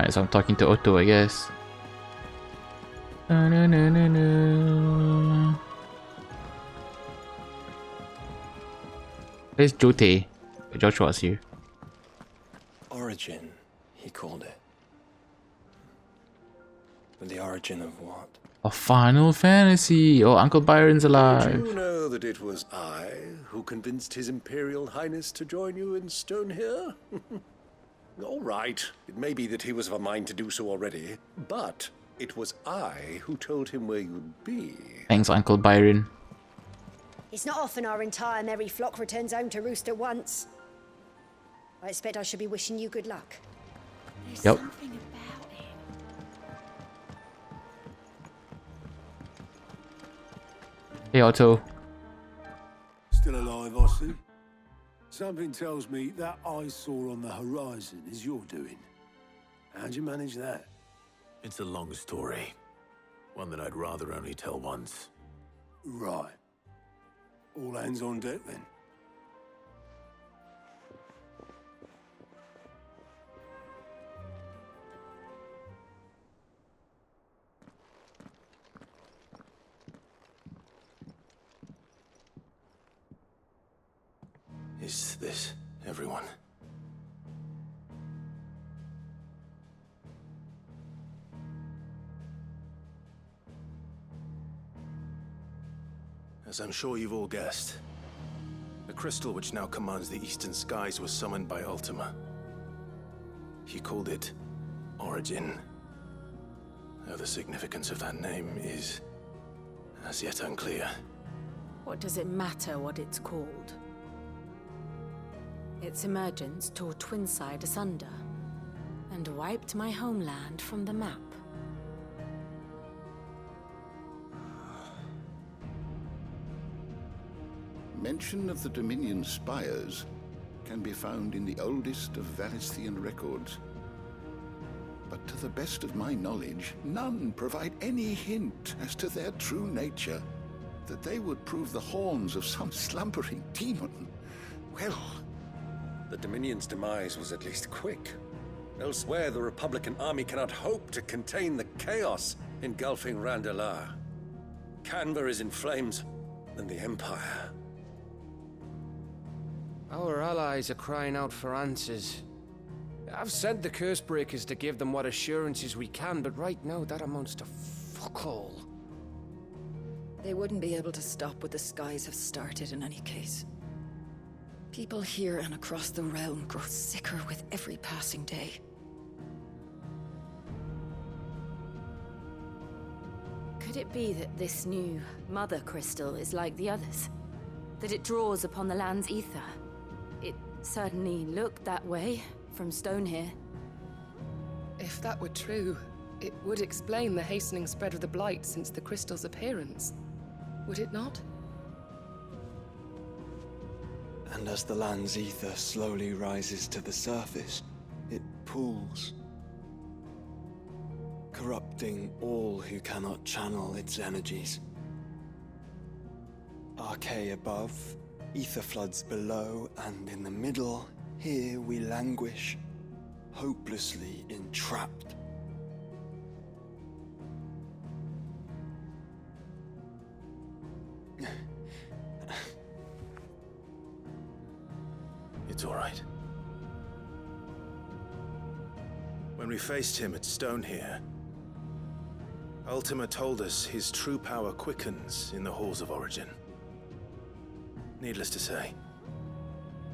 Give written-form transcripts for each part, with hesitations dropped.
Alright, so I'm talking to Otto, I guess. Where's Jote? Joshua's here. Origin, he called it. But the origin of what? Of Final Fantasy! Oh, Uncle Byron's alive. Did you know that it was I who convinced His Imperial Highness to join you in Stone here? All right, it may be that he was of a mind to do so already, but it was I who told him where you'd be. Thanks, Uncle Byron. It's not often our entire merry flock returns home to roost at once. I expect I should be wishing you good luck. There's Yep. something about it. Hey, Otto. Still alive, I see. Something tells me that eyesore on the horizon is your doing. How'd you manage that? It's a long story. One that I'd rather only tell once. Right. All hands on deck, then. Is this everyone? As I'm sure you've all guessed, the crystal which now commands the eastern skies was summoned by Ultima. He called it Origin. Though the significance of that name is as yet unclear. What does it matter what it's called? Its emergence tore Twinside asunder and wiped my homeland from the map. Mention of the Dominion spires can be found in the oldest of Valisthian records. But to the best of my knowledge, none provide any hint as to their true nature. That they would prove the horns of some slumbering demon. Well, The Dominion's demise was at least quick. Elsewhere, the Republican army cannot hope to contain the chaos engulfing Randalar. Canva is in flames, and the Empire. Our allies are crying out for answers. I've sent the Cursebreakers to give them what assurances we can, but right now that amounts to fuck all. They wouldn't be able to stop what the skies have started in any case. People here and across the realm grow sicker with every passing day. Could it be that this new Mother Crystal is like the others? That it draws upon the land's ether? It certainly looked that way from Stone here. If that were true, it would explain the hastening spread of the Blight since the crystal's appearance. Would it not? And as the land's ether slowly rises to the surface, it pools, corrupting all who cannot channel its energies. Archay above, ether floods below, and in the middle, here we languish, hopelessly entrapped. It's all right. When we faced him at Stone here, Ultima told us his true power quickens in the halls of Origin. Needless to say,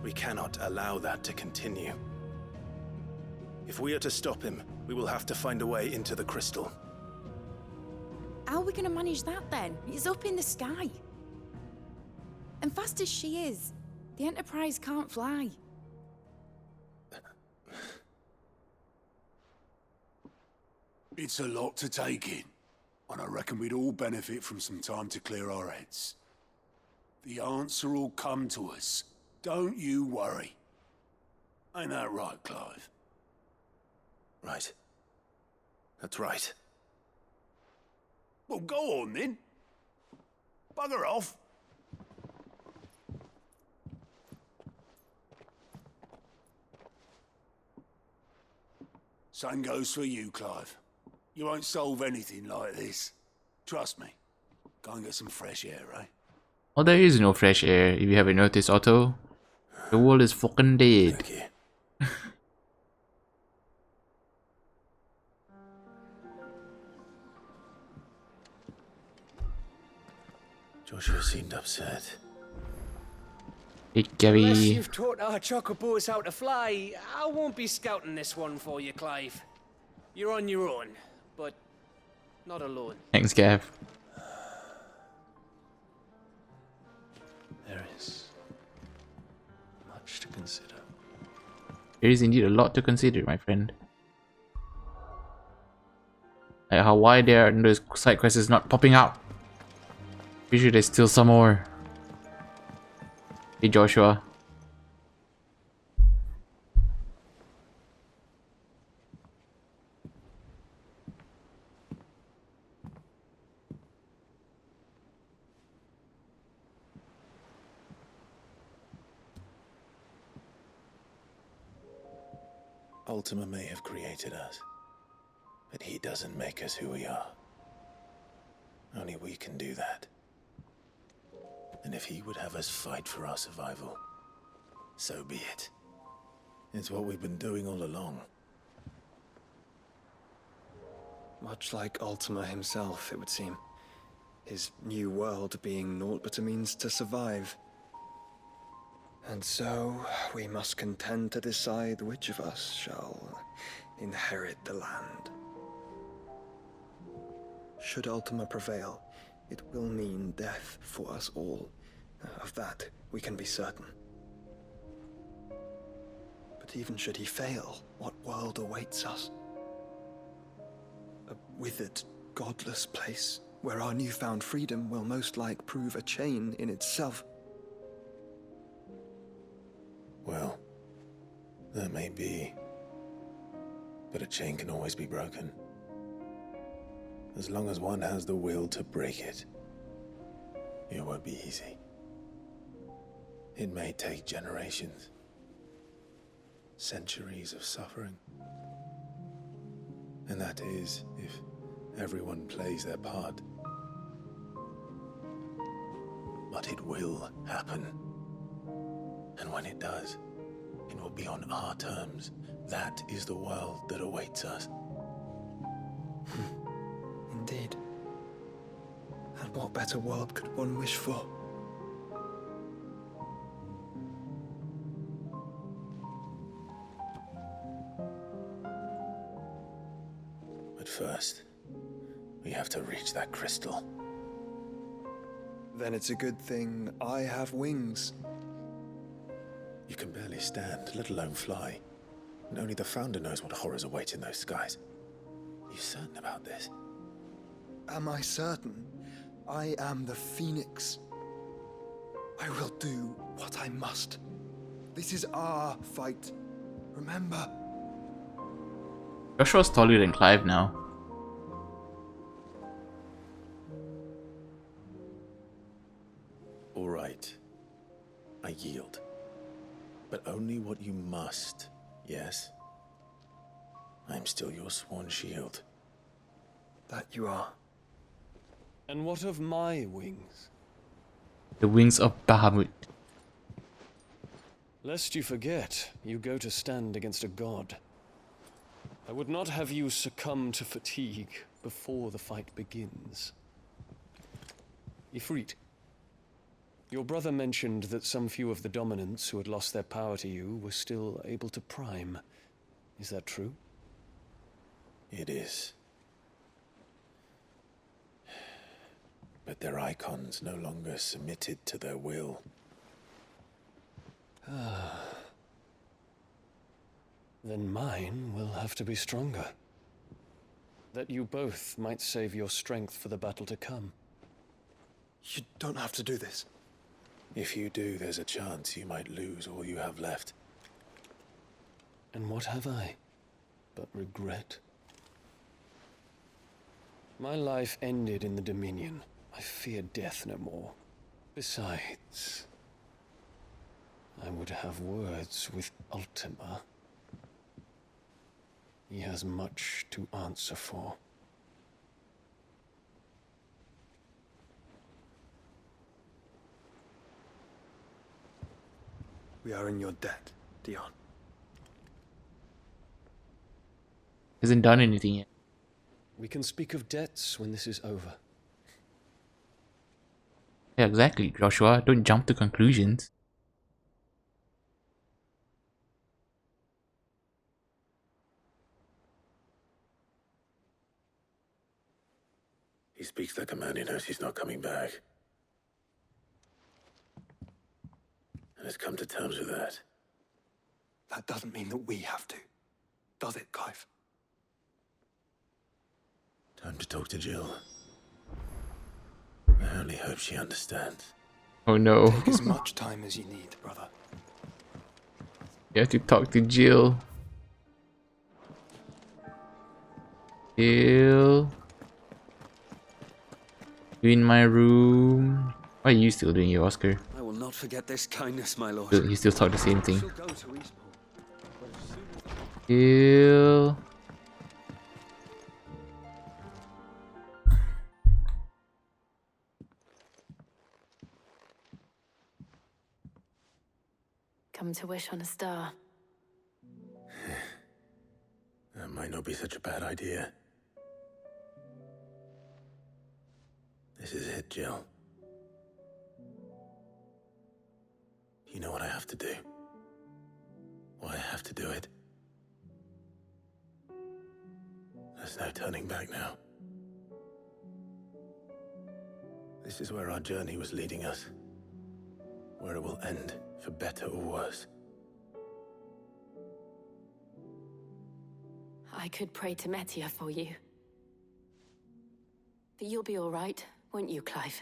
we cannot allow that to continue. If we are to stop him, we will have to find a way into the crystal. How are we gonna manage that then? It's up in the sky. And fast as she is, the Enterprise can't fly. It's a lot to take in, and I reckon we'd all benefit from some time to clear our heads. The answer will come to us. Don't you worry. Ain't that right, Clive? Right. That's right. Well, go on then. Bugger off. Same goes for you, Clive. You won't solve anything like this. Trust me. Go and get some fresh air, eh? Oh, there is no fresh air, if you haven't noticed, Otto. The world is fucking dead. Thank you. Joshua seemed upset. Hey, Unless Gabby. you've taught our chocobos how to fly, I won't be scouting this one for you, Clive. You're on your own, but not alone. Thanks, Gav. There is much to consider. There is indeed a lot to consider, my friend. Like how why there are those side quests is not popping out. Pretty sure there's still some more. Hey, Joshua. Ultima may have created us, but he doesn't make us who we are. Only we can do that. And if he would have us fight for our survival, so be it. It's what we've been doing all along. Much like Ultima himself, it would seem. His new world being naught but a means to survive. And so, we must contend to decide which of us shall inherit the land. Should Ultima prevail, it will mean death for us all. Of that, we can be certain. But even should he fail, what world awaits us? A withered, godless place, where our newfound freedom will most like prove a chain in itself. Well, that may be, but a chain can always be broken. As long as one has the will to break it, it won't be easy. It may take generations, centuries of suffering. And that is if everyone plays their part. But it will happen. And when it does, it will be on our terms. That is the world that awaits us. Indeed. And what better world could one wish for? But first, we have to reach that crystal. Then it's a good thing I have wings. You can barely stand, let alone fly. And only the Founder knows what horrors await in those skies. Are you certain about this? Am I certain? I am the Phoenix. I will do what I must. This is our fight. Remember? Joshua's taller than Clive now. All right. I yield. But only what you must, yes? I'm still your sworn shield. That you are. And what of my wings? The wings of Bahamut. Lest you forget, you go to stand against a god. I would not have you succumb to fatigue before the fight begins. Ifrit, your brother mentioned that some few of the dominants who had lost their power to you were still able to prime. Is that true? It is. But their icons no longer submitted to their will. Then mine will have to be stronger. That you both might save your strength for the battle to come. You don't have to do this. If you do, there's a chance you might lose all you have left. And what have I but regret? My life ended in the Dominion. I fear death no more. Besides, I would have words with Ultima. He has much to answer for. We are in your debt, Dion. Hasn't done anything yet. We can speak of debts when this is over. Yeah, exactly, Joshua. Don't jump to conclusions. He speaks like a man who knows he's not coming back. And has come to terms with that. That doesn't mean that we have to, does it, Clive? Time to talk to Jill. I only hope she understands. Oh no. Take as much time as you need, brother. You have to talk to Jill. Jill. You in my room. What are you still doing here, Oscar? I will not forget this kindness, my lord. You still talk the same thing. Shall go to Eastport. Jill. Come to wish on a star. That might not be such a bad idea. This is it, Jill. You know what I have to do. Why I have to do it. There's no turning back now. This is where our journey was leading us. Where it will end, for better or worse. I could pray to Metia for you. But you'll be all right, won't you, Clive?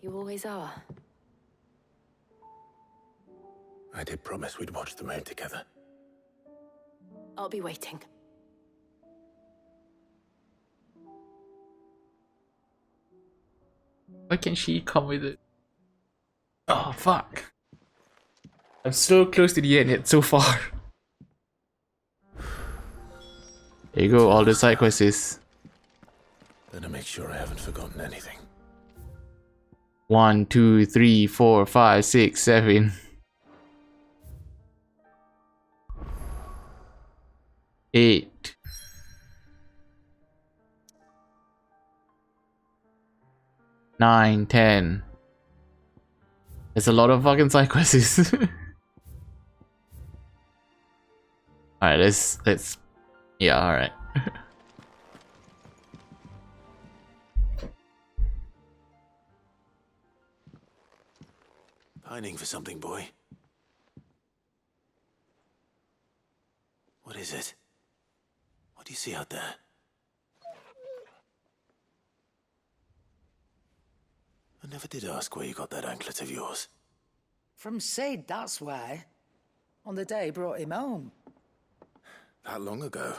You always are. I did promise we'd watch the moon together. I'll be waiting. Why can't she come with it? Oh, fuck. I'm so close to the end yet so far. There you go, all the side quests. Better make sure I haven't forgotten anything. 1, 2, 3, 4, 5, 6, 7. 8. 9, 10. There's a lot of fucking side quests. Alright, let's yeah, alright. Pining for something, boy. What is it? What do you see out there? I never did ask where you got that anklet of yours. From Sid, that's why. On the day he brought him home. That long ago?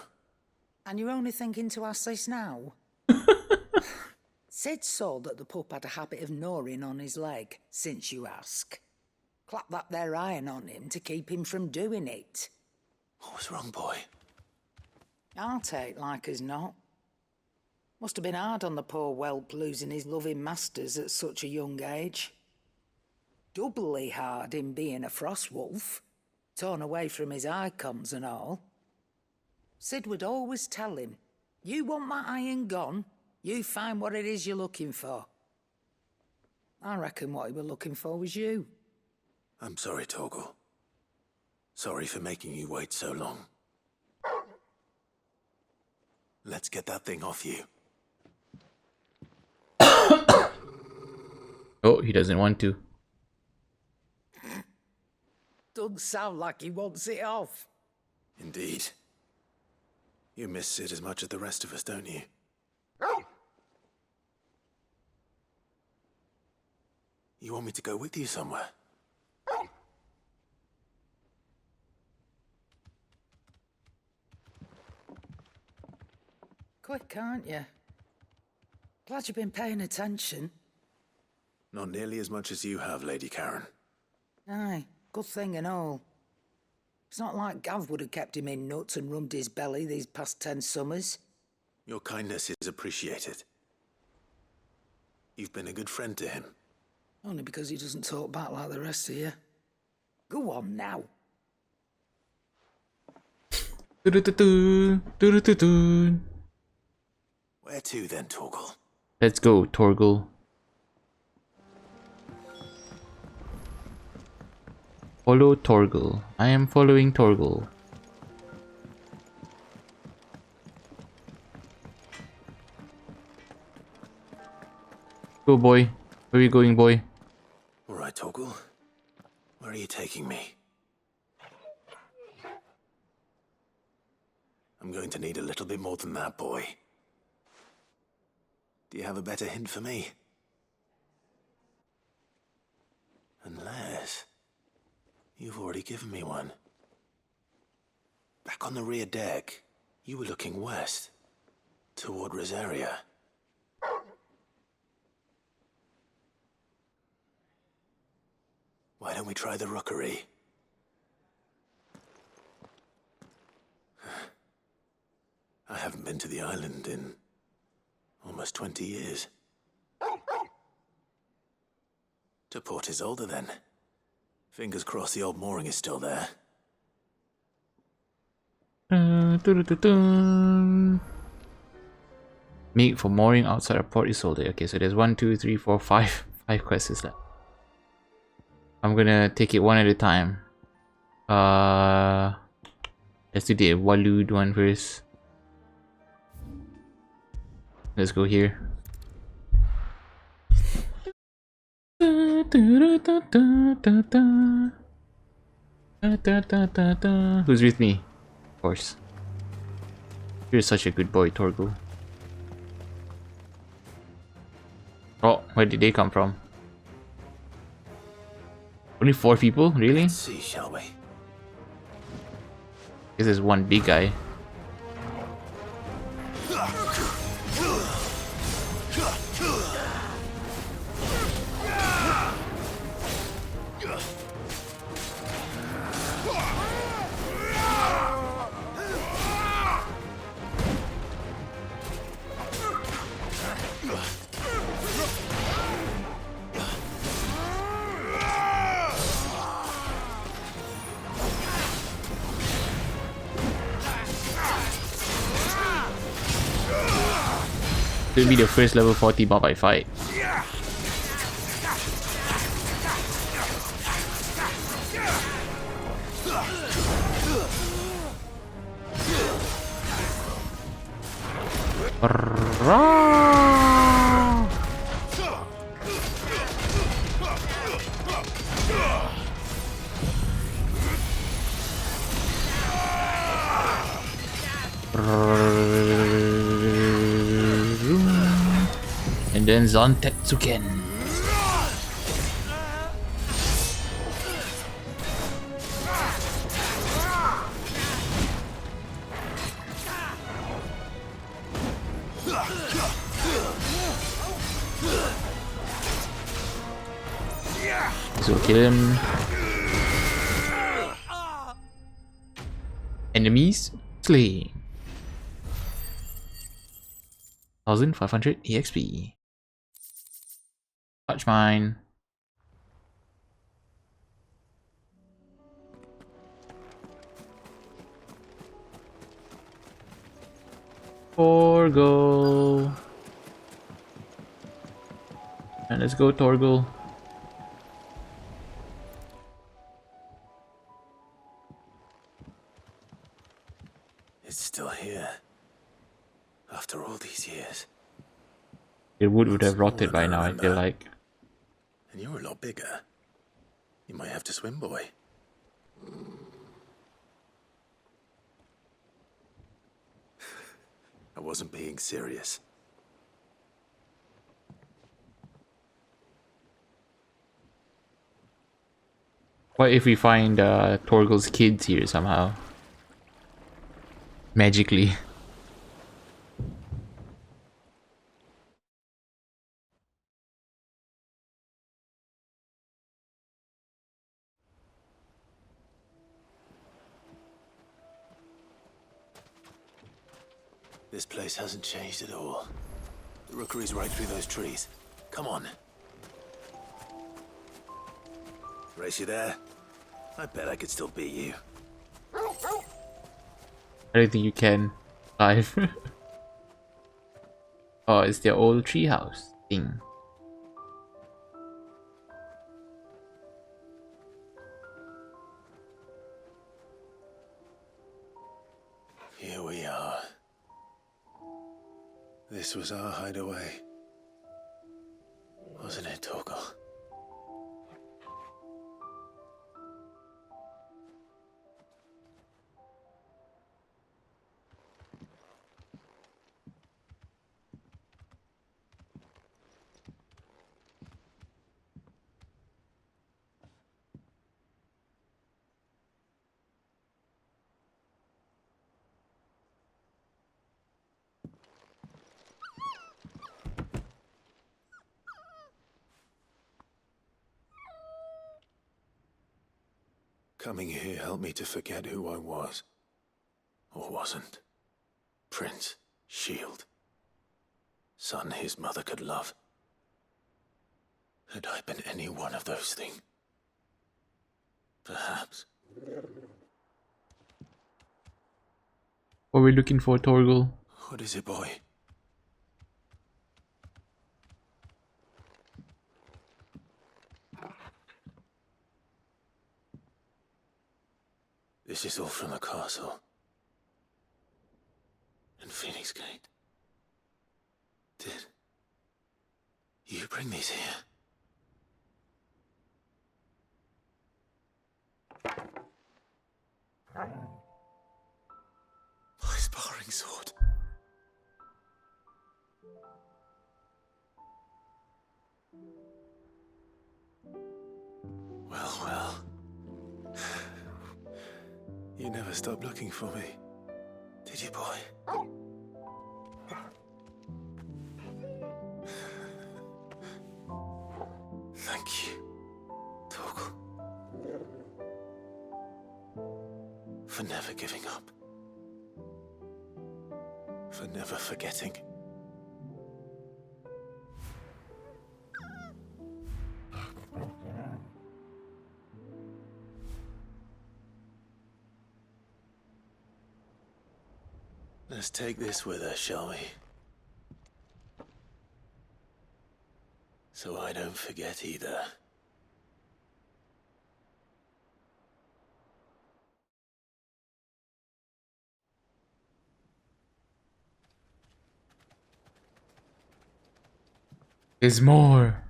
And you're only thinking to ask this now? Sid saw that the pup had a habit of gnawing on his leg, since you ask. Clap that there iron on him to keep him from doing it. What was wrong, boy? I'll take like as not. Must have been hard on the poor whelp losing his loving masters at such a young age. Doubly hard in being a frost wolf, torn away from his icons and all. Sid would always tell him, you want that iron gone, you find what it is you're looking for. I reckon what he were looking for was you. I'm sorry, Torgal. Sorry for making you wait so long. Let's get that thing off you. Oh, he doesn't want to. Doesn't sound like he wants it off. Indeed. You miss Sid as much as the rest of us, don't you? You want me to go with you somewhere? Quick, aren't you? Glad you've been paying attention. Not nearly as much as you have, Lady Karen. Aye, good thing and all. It's not like Gav would have kept him in nuts and rubbed his belly these past 10 summers. Your kindness is appreciated. You've been a good friend to him. Only because he doesn't talk back like the rest of you. Go on now. Do-do-do-do, do-do-do-do. Where to then, Torgal? Let's go, Torgal. Follow Torgal. I am following Torgal. Go, boy. Where are you going, boy? All right, Torgal. Where are you taking me? I'm going to need a little bit more than that, boy. Do you have a better hint for me? Unless you've already given me one. Back on the rear deck, you were looking west, toward Rosaria. Why don't we try the rookery? I haven't been to the island in almost 20 years. To Port Isolde, then. Fingers crossed the old mooring is still there. Meet for mooring outside of Port Isolde. Okay, so there's 1, 2, 3, 4, 5 quests left. I'm gonna take it one at a time. Let's do the Walud one first. Let's go here. Who's with me? Of course. You're such a good boy, Torgal. Oh, where did they come from? Only 4 people? Really? Let's see, shall we? This is one big guy. This will be the first level 40 mob I fight. And then Zantetsuken. So kill him. Enemies slain. 1500 EXP. Touch mine. Torgal. And let's go, Torgal. It's still here. After all these years. The wood would have rotted by now, I feel like. And you're a lot bigger. You might have to swim, boy. I wasn't being serious. What if we find Torgal's kids here somehow? Magically. This place hasn't changed at all. The rookery's right through those trees. Come on. Race you there? I bet I could still beat you. I don't think you can. Live. Oh, it's their old treehouse thing. Here we are. This was our hideaway. Wasn't it, Torgal? Coming here helped me to forget who I was. Or wasn't. Prince, shield. Son his mother could love. Had I been any one of those things? Perhaps. What are we looking for, Torgal? What is it, boy? This is all from the castle. And Phoenix Gate. Did you bring these here? My sparring sword. Well, well. You never stopped looking for me, did you, boy? Thank you, Torgal. For never giving up. For never forgetting. Let's take this with us, shall we? So I don't forget either. There's more.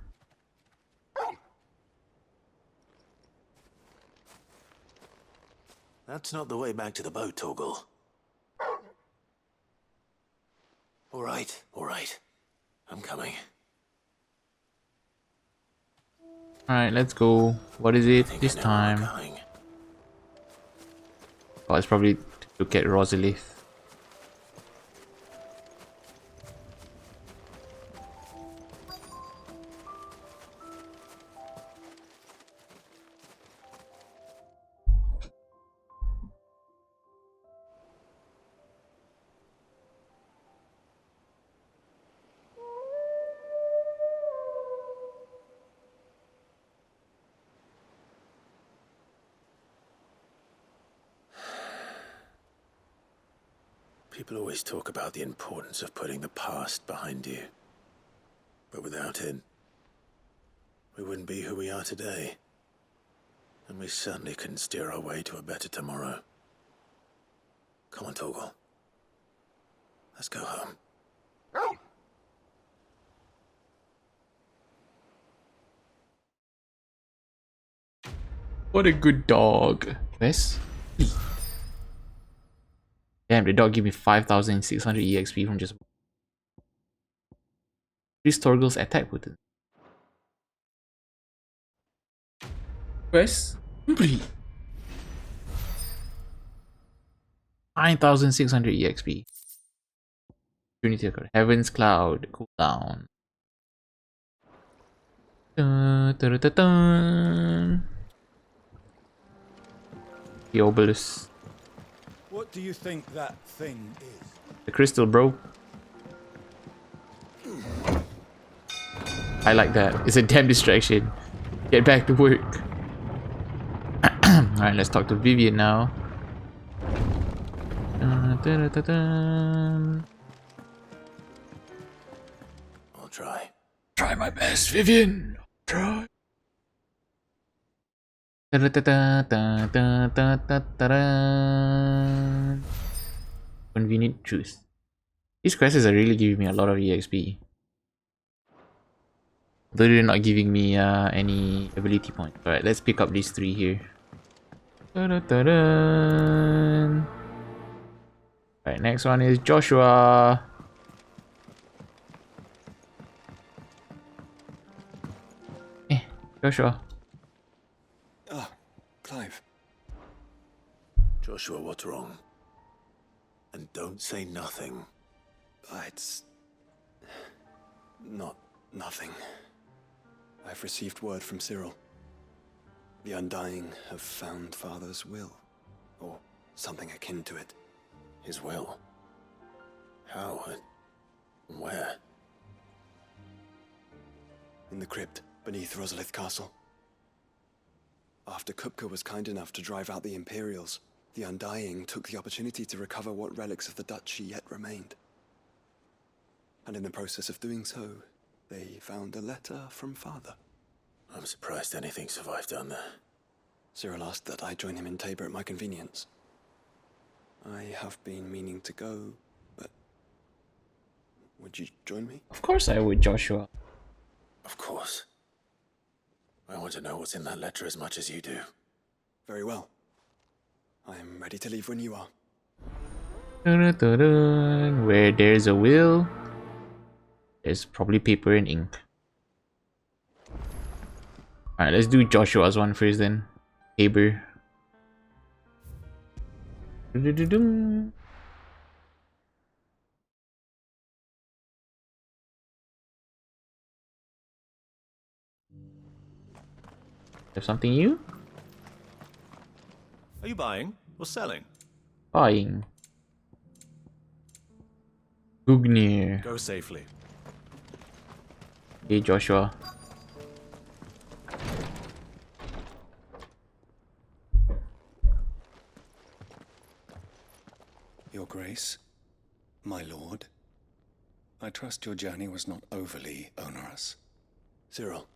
That's not the way back to the boat, Torgal. All right. I'm coming. Alright, let's go. What is it this time? Oh, it's probably to look at Rosalith. People always talk about the importance of putting the past behind you. But without it, we wouldn't be who we are today. And we certainly couldn't steer our way to a better tomorrow. Come on, Torgal. Let's go home. What a good dog. Yes. Damn, the dog gave me 5,600 EXP from just... Increase Torgal's attack potency. Quest complete. 9,600 EXP. Trinity card. Heaven's Cloud. Cooldown. Dun, dun, dun, dun. The obelisk. What do you think that thing is? The crystal, bro. I like that. It's a damn distraction. Get back to work. Alright, let's talk to Vivian now. I'll try. Try my best, Vivian. Try. Convenient truth. These quests are really giving me a lot of EXP. Though they're not giving me any ability points. Alright, let's pick up these 3 here. Alright, next one is Joshua. Joshua. Ah, Clive. Joshua, what's wrong? And don't say nothing. It's not nothing. I've received word from Cyril. The Undying have found Father's will, or something akin to it. His will? How and where? In the crypt beneath Rosalith Castle. After Kupka was kind enough to drive out the Imperials, the Undying took the opportunity to recover what relics of the Duchy yet remained. And in the process of doing so, they found a letter from Father. I'm surprised anything survived down there. Cyril asked that I join him in Tabor at my convenience. I have been meaning to go, but would you join me? Of course I would, Joshua. Of course. I want to know what's in that letter as much as you do. Very well. I am ready to leave when you are. Where there's a will, there's probably paper and ink. Alright, let's do Joshua's one first then. Tabor. Have something new? Are you buying or selling? Buying. Gugnir. Go safely. Hey Joshua. Your Grace, my lord, I trust your journey was not overly onerous. Cyril,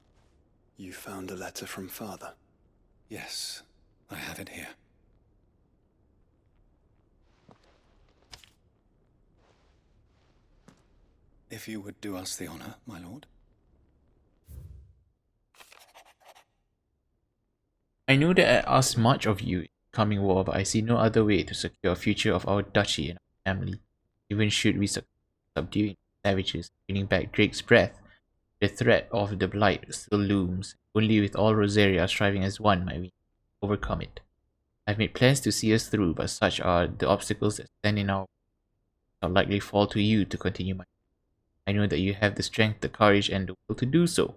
you found a letter from Father? Yes, I have it here. If you would do us the honor, my lord. I know that I asked much of you in the coming war, but I see no other way to secure a future of our duchy and our family. Even should we subdue savages, bringing back Drake's breath, the threat of the Blight still looms. Only with all Rosaria striving as one might we overcome it. I've made plans to see us through, but such are the obstacles that stand in our way. I'll likely fall to you to continue my. I know that you have the strength, the courage, and the will to do so.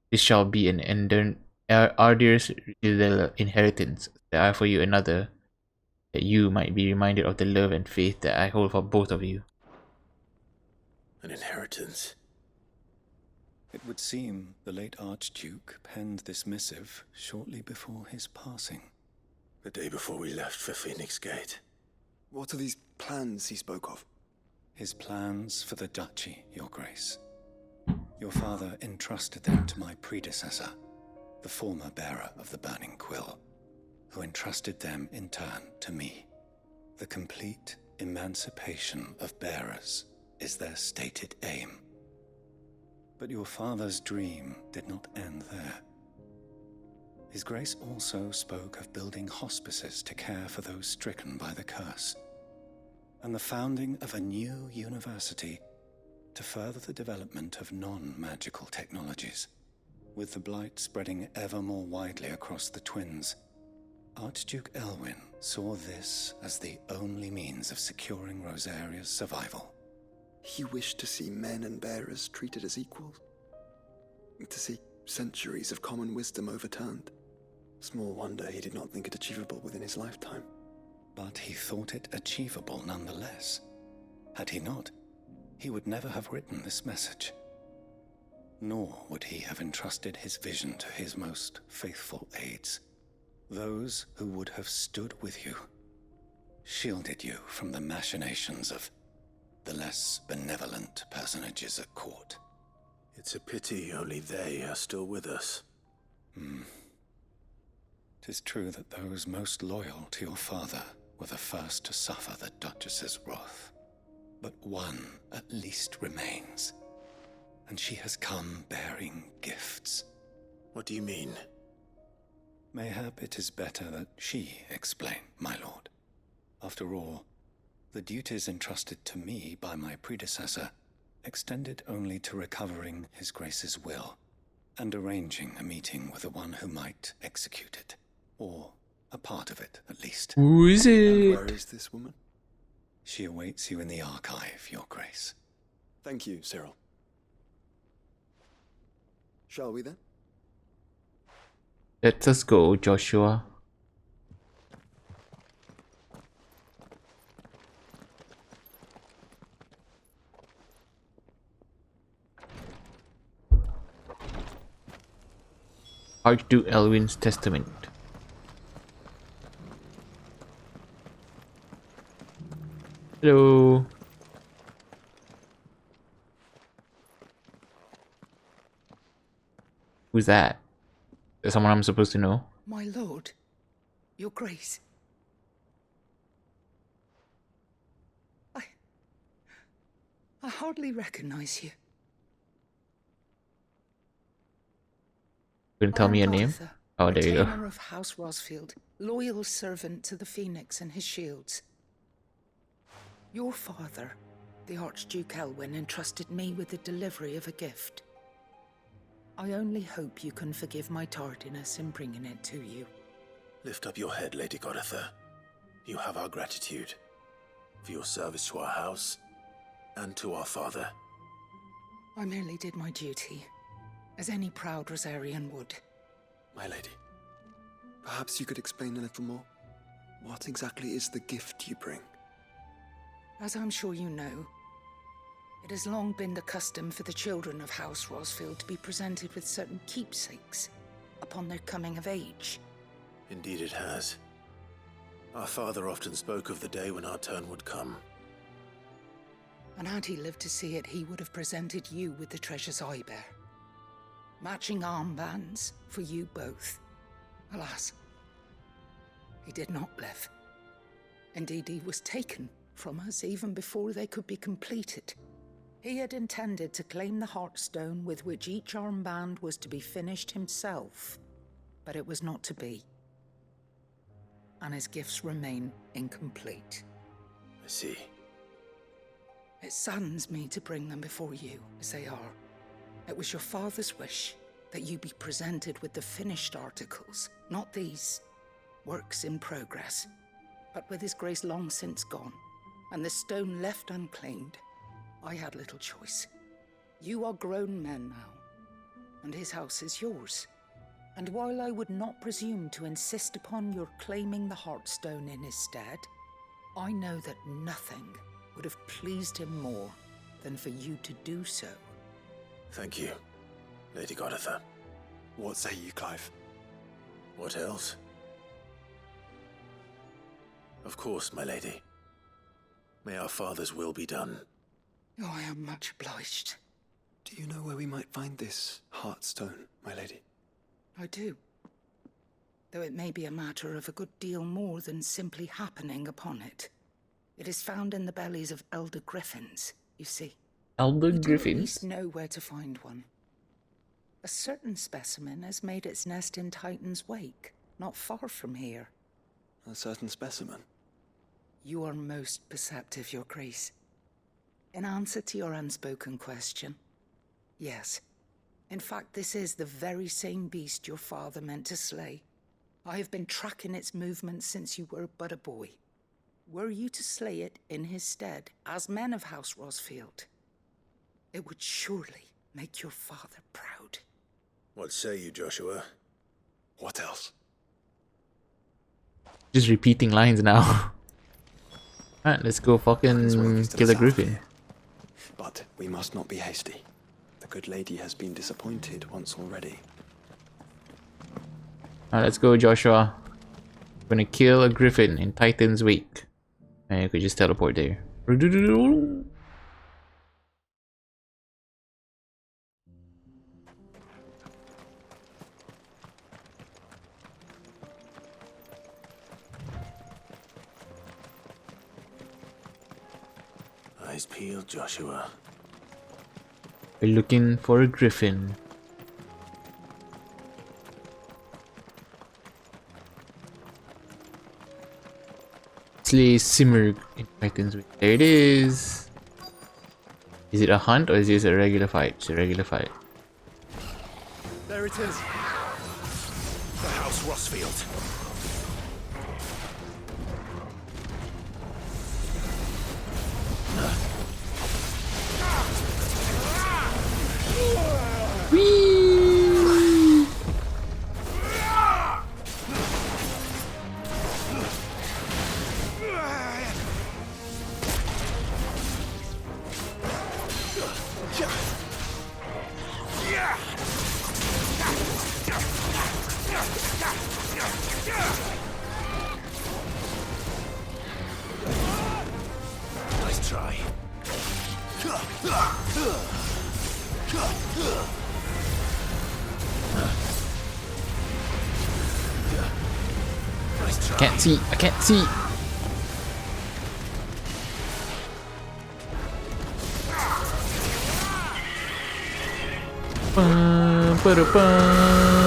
This shall be an arduous inheritance that I offer you another, that you might be reminded of the love and faith that I hold for both of you. An inheritance? It would seem the late Archduke penned this missive shortly before his passing. The day before we left for Phoenix Gate. What are these plans he spoke of? His plans for the duchy, Your Grace. Your father entrusted them to my predecessor, the former bearer of the Burning Quill, who entrusted them in turn to me. The complete emancipation of bearers is their stated aim. But your father's dream did not end there. His Grace also spoke of building hospices to care for those stricken by the curse, and the founding of a new university to further the development of non-magical technologies. With the Blight spreading ever more widely across the Twins, Archduke Elwyn saw this as the only means of securing Rosaria's survival. He wished to see men and bearers treated as equals. To see centuries of common wisdom overturned. Small wonder he did not think it achievable within his lifetime. But he thought it achievable nonetheless. Had he not, he would never have written this message. Nor would he have entrusted his vision to his most faithful aides, those who would have stood with you, shielded you from the machinations of the less benevolent personages at court. It's a pity only they are still with us. 'Tis true that those most loyal to your father were the first to suffer the Duchess's wrath. But one at least remains, and she has come bearing gifts. What do you mean? Mayhap it is better that she explain, my lord. After all, the duties entrusted to me by my predecessor extended only to recovering His Grace's will and arranging a meeting with the one who might execute it, or a part of it at least. Who is it? And where is this woman? She awaits you in the archive, Your Grace. Thank you, Cyril. Shall we then? Let us go, Joshua. Archduke Elwin's Testament. Hello. Who's that? Is someone I'm supposed to know? My lord, your grace. I hardly recognize you. Couldn't tell me your name? Arthur, Oh, there you go. retainer of House Rosfield, loyal servant to the Phoenix and his shields. Your father, the Archduke Elwin, entrusted me with the delivery of a gift. I only hope you can forgive my tardiness in bringing it to you. Lift up your head, Lady Goditha. You have our gratitude for your service to our house and to our father. I merely did my duty, as any proud Rosarian would. My lady, perhaps you could explain a little more? What exactly is the gift you bring? As I'm sure you know, it has long been the custom for the children of House Rosfield to be presented with certain keepsakes upon their coming of age. Indeed it has. Our father often spoke of the day when our turn would come. And had he lived to see it, he would have presented you with the treasures I bear. Matching armbands for you both. Alas, he did not live. Indeed, he was taken from us even before they could be completed. He had intended to claim the Heartstone with which each armband was to be finished himself, but it was not to be. And his gifts remain incomplete. I see. It saddens me to bring them before you, as they are. It was your father's wish that you be presented with the finished articles, not these works in progress. But with his grace long since gone, and the stone left unclaimed, I had little choice. You are grown men now, and his house is yours. And while I would not presume to insist upon your claiming the Heartstone in his stead, I know that nothing would have pleased him more than for you to do so. Thank you, Lady Goditha. What say you, Clive? What else? Of course, my lady. May our father's will be done. Oh, I am much obliged. Do you know where we might find this Heartstone, my lady? I do. Though it may be a matter of a good deal more than simply happening upon it. It is found in the bellies of elder griffins, you see. Elder We do at griffins? least know where to find one. A certain specimen has made its nest in Titan's Wake, not far from here. A certain specimen? You are most perceptive, Your Grace. In answer to your unspoken question, yes. In fact, this is the very same beast your father meant to slay. I have been tracking its movements since you were but a boy. Were you to slay it in his stead, as men of House Rosfield, it would surely make your father proud. What say you, Joshua? What else? Just repeating lines now. Alright, let's go fucking kill a griffin. But we must not be hasty. The good lady has been disappointed once already. Alright, let's go, Joshua. We're gonna kill a griffin in Titan's Wake. And you could just teleport there. Eyes peeled, Joshua. We're looking for a griffin. Slay Simmer in Titan's Wake. There it is. Is it a hunt or is this a regular fight? It's a regular fight. There it is. The House Rossfield. Nice try. I can't see. I can't see. Bum, ba-da-bum.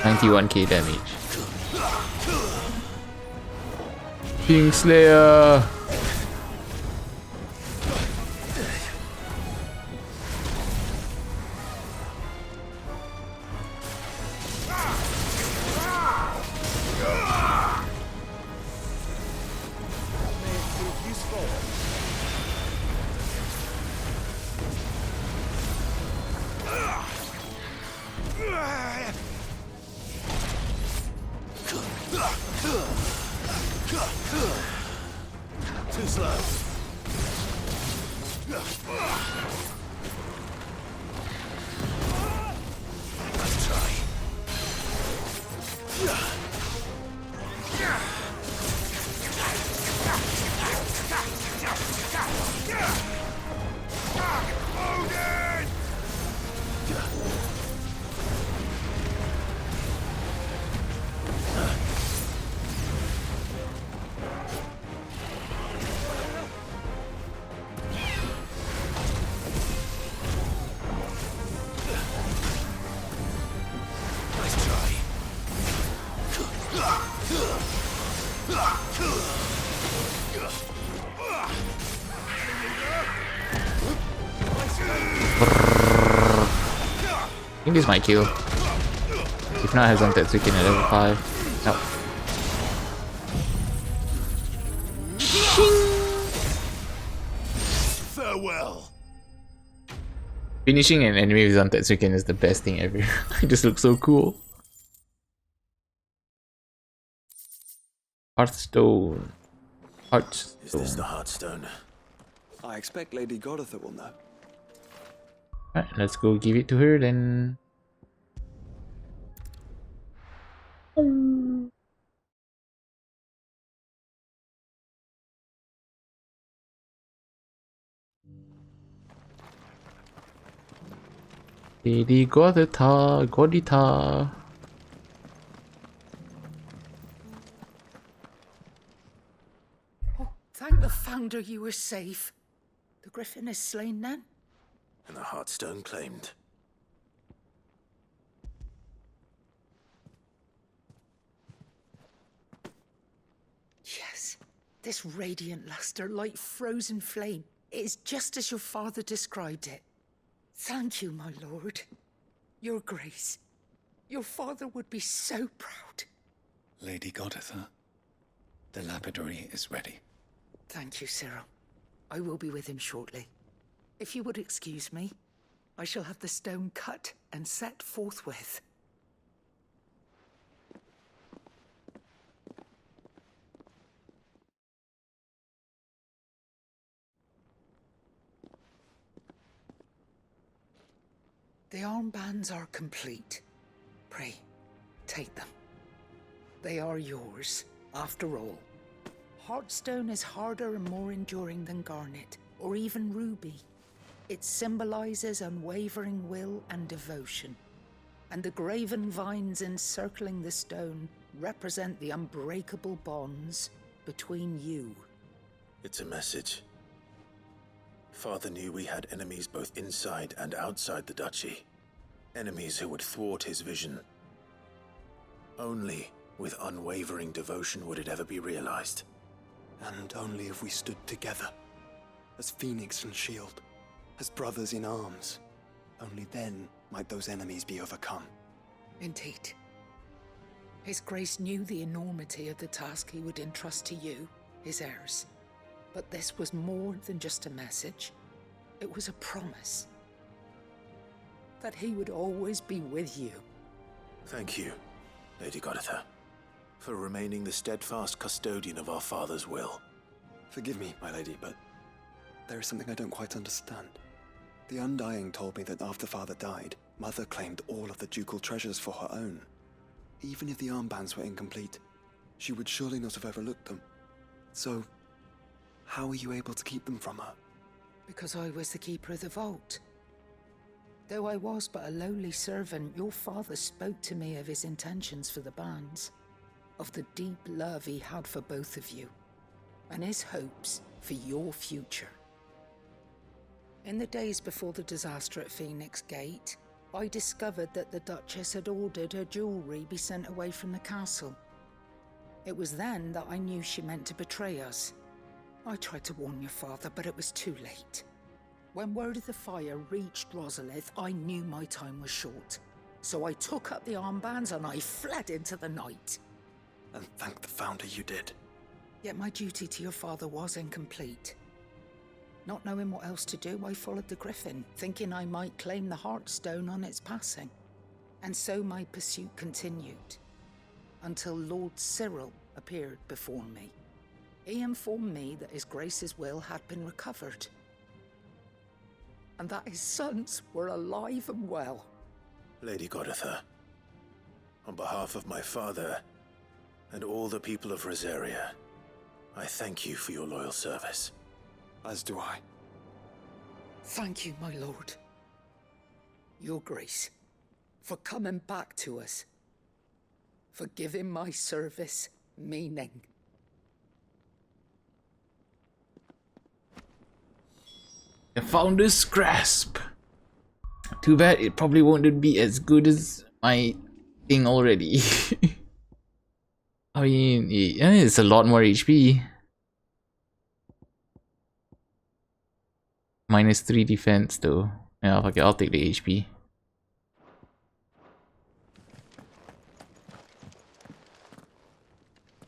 $91k damage. Kingslayer. Too slow. Nice try. I think this might kill. If not, I have Zantetsuken at level 5. No. Farewell. Finishing an enemy with Zantetsuken is the best thing ever. It just looks so cool. Hearthstone. Hearthstone. Is this the Hearthstone? I expect Lady Godotha will know. Alright, let's go give it to her then. Lady Godotha, Godita. Oh, thank the Founder you were safe. The Griffin is slain then? And the Hearthstone claimed. Yes. This radiant luster, like frozen flame. It is just as your father described it. Thank you, my lord. Your grace. Your father would be so proud. Lady Goditha, the lapidary is ready. Thank you, Cyril. I will be with him shortly. If you would excuse me, I shall have the stone cut and set forthwith. The armbands are complete. Pray, take them. They are yours, after all. Heartstone is harder and more enduring than garnet, or even ruby. It symbolizes unwavering will and devotion. And the graven vines encircling the stone represent the unbreakable bonds between you. It's a message. Father knew we had enemies both inside and outside the duchy. Enemies who would thwart his vision. Only with unwavering devotion would it ever be realized. And only if we stood together, as Phoenix and Shield, as brothers in arms, only then might those enemies be overcome. Indeed. His Grace knew the enormity of the task he would entrust to you, his heirs. But this was more than just a message. It was a promise. That he would always be with you. Thank you, Lady Goditha, for remaining the steadfast custodian of our father's will. Forgive me, my lady, but there is something I don't quite understand. The Undying told me that after Father died, Mother claimed all of the ducal treasures for her own. Even if the armbands were incomplete, she would surely not have overlooked them. So, how were you able to keep them from her? Because I was the keeper of the vault. Though I was but a lowly servant, your father spoke to me of his intentions for the bands, of the deep love he had for both of you, and his hopes for your future. In the days before the disaster at Phoenix Gate, I discovered that the Duchess had ordered her jewelry be sent away from the castle. It was then that I knew she meant to betray us. I tried to warn your father, but it was too late. When word of the fire reached Rosalith, I knew my time was short. So I took up the armbands and I fled into the night. And thank the Founder you did. Yet my duty to your father was incomplete. Not knowing what else to do, I followed the Griffin, thinking I might claim the Heartstone on its passing. And so my pursuit continued, until Lord Cyril appeared before me. He informed me that His Grace's will had been recovered, and that his sons were alive and well. Lady Goditha, on behalf of my father and all the people of Rosaria, I thank you for your loyal service. As do I. Thank you, my lord. Your Grace, for coming back to us, for giving my service meaning. The Founder's Grasp. Too bad it probably won't be as good as my thing already. I mean, yeah, it's a lot more HP. -3 defense though. Yeah, okay, I'll take the HP.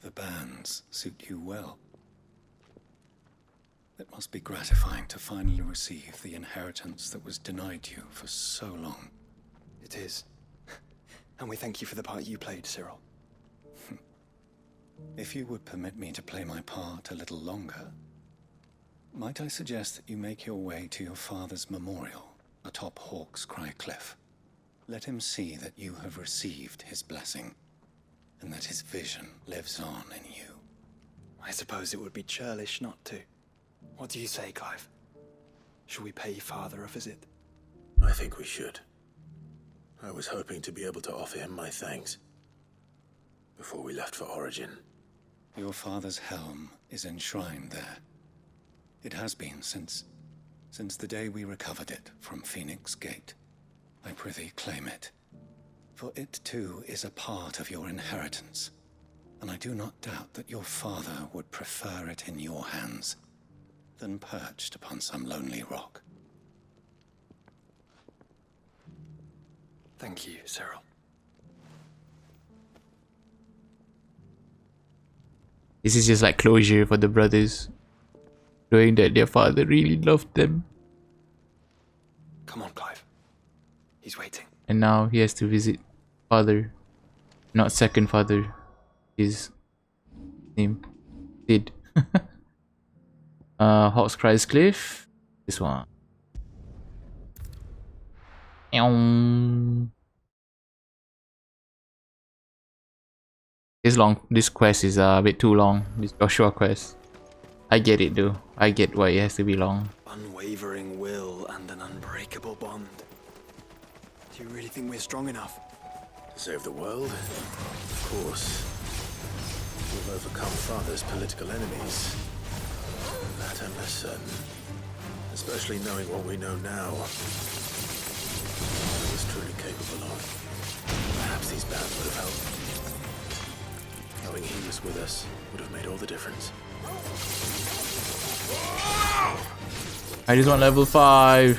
The bands suit you well. It must be gratifying to finally receive the inheritance that was denied you for so long. It is. And we thank you for the part you played, Cyril. If you would permit me to play my part a little longer, might I suggest that you make your way to your father's memorial atop Hawk's Cry Cliff? Let him see that you have received his blessing, and that his vision lives on in you. I suppose it would be churlish not to. What do you say, Clive? Shall we pay Father a visit? I think we should. I was hoping to be able to offer him my thanks before we left for Origin. Your father's helm is enshrined there. It has been since the day we recovered it from Phoenix Gate. I prithee claim it, for it too is a part of your inheritance, and I do not doubt that your father would prefer it in your hands than perched upon some lonely rock. Thank you, Cyril. This is just like closure for the brothers, knowing that their father really loved them. Come on, Clive. He's waiting. And now he has to visit father, not second father. His name, Sid. Hawkscry's Cliff. This one. This quest is a bit too long. This Joshua quest. I get it though. I get why it has to be long. Unwavering will and an unbreakable bond. Do you really think we're strong enough? To save the world? Of course. We've overcome Father's political enemies. That I'm less certain. Especially knowing what we know now. He was truly capable of. Perhaps these bands would have helped. Knowing he was with us would have made all the difference. I just want level 5.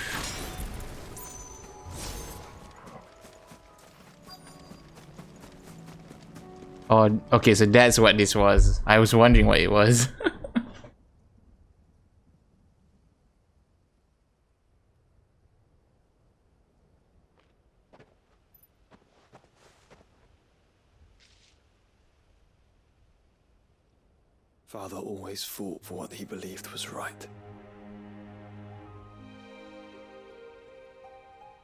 Oh, okay, so that's what this was. I was wondering what it was. Father always fought for what he believed was right.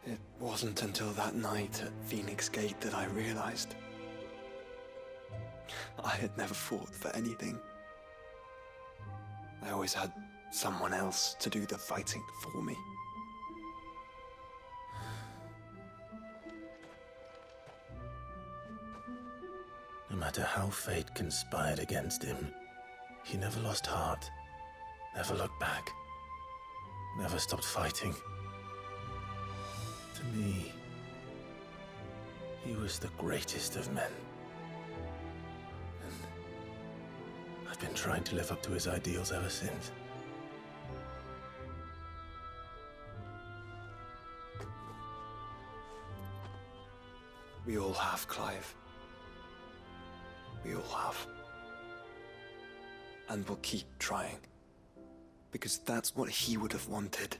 It wasn't until that night at Phoenix Gate that I realized I had never fought for anything. I always had someone else to do the fighting for me. No matter how fate conspired against him, he never lost heart, never looked back, never stopped fighting. To me, he was the greatest of men. And I've been trying to live up to his ideals ever since. We all have, Clive. We all have. And we'll keep trying. Because that's what he would have wanted.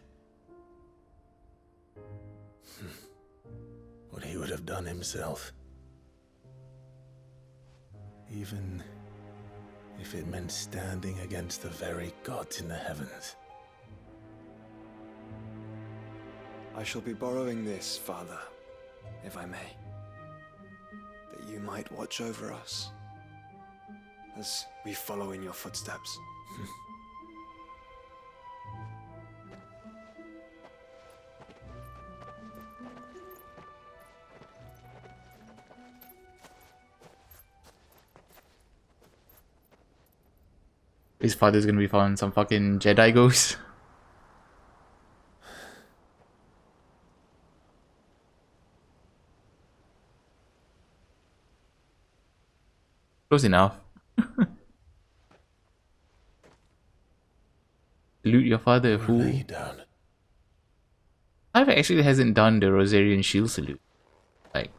What he would have done himself. Even if it meant standing against the very gods in the heavens. I shall be borrowing this, Father, if I may. That you might watch over us as we follow in your footsteps. His father's gonna be found some fucking Jedi ghost. Close enough. Salute your father, fool. Lay you down. Clive actually hasn't done the Rosarian shield salute. Like,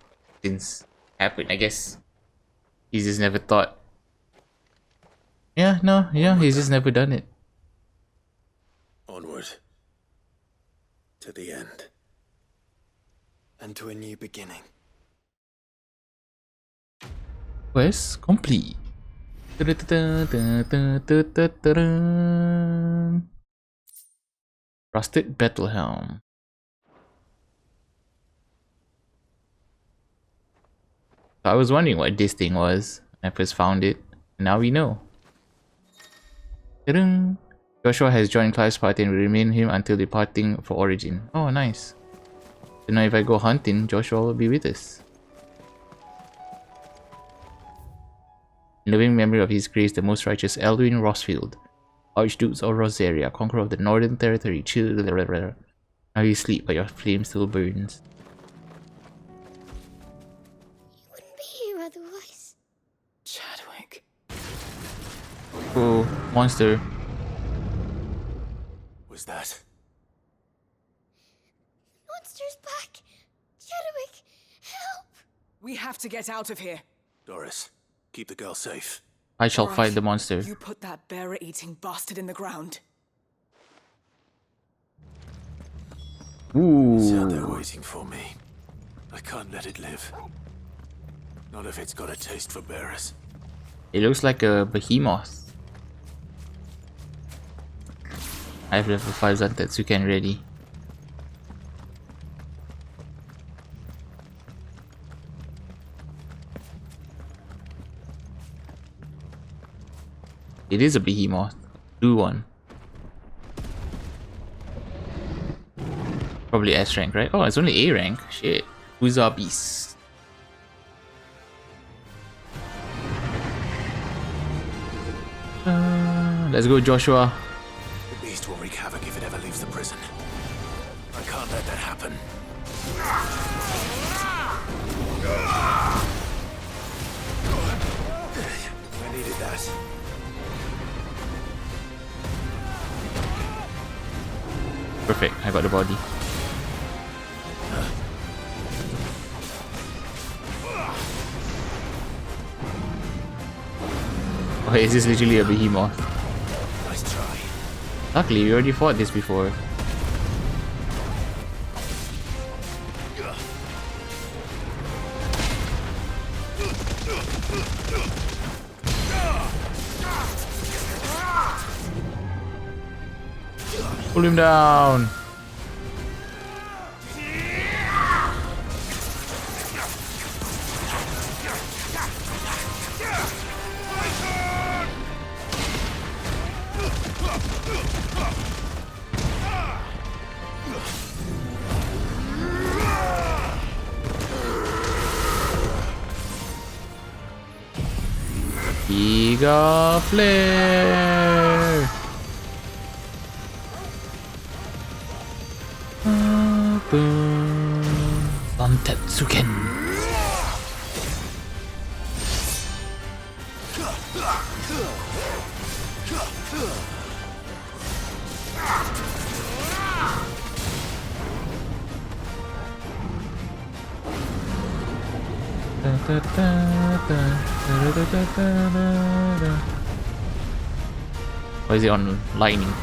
since it happened, I guess. He's just never thought. Yeah, no, yeah, he's just never done it. Onward. To the end. And to a new beginning. Quest complete. Rusted battle helm. So I was wondering what this thing was when I first found it, and now we know. Ta-dang. Joshua has joined Clive's party and will remain him until departing for Origin. Oh, nice. So now if I go hunting, Joshua will be with us. In loving memory of his grace, the most righteous Elwyn Rosfield, Archduke of Rosaria, conqueror of the Northern Territory, chill. Now you sleep, but your flame still burns. You wouldn't be here otherwise. Chadwick. Oh, monster. Was that? Monster's back! Chadwick, help! We have to get out of here. Doris, keep the girl safe. I shall Alright, fight the monster. You put that bearer-eating bastard in the ground. It's out there Ooh. waiting for me. I can't let it live. Not if it's got a taste for bearers. It looks like a behemoth. I have level 5 Zantetsuken ready. It is a behemoth. Blue one. Probably S rank, right? Oh, it's only A rank. Shit. Who's our beast? Let's go, Joshua. The beast will wreak havoc if it ever leaves the prison. I can't let that happen. I needed that. Perfect, I got the body. Okay, is this literally a behemoth? Nice try. Luckily, we already fought this before. Pull him down. Giga Flare. Zantetsuken. Why is it on lightning?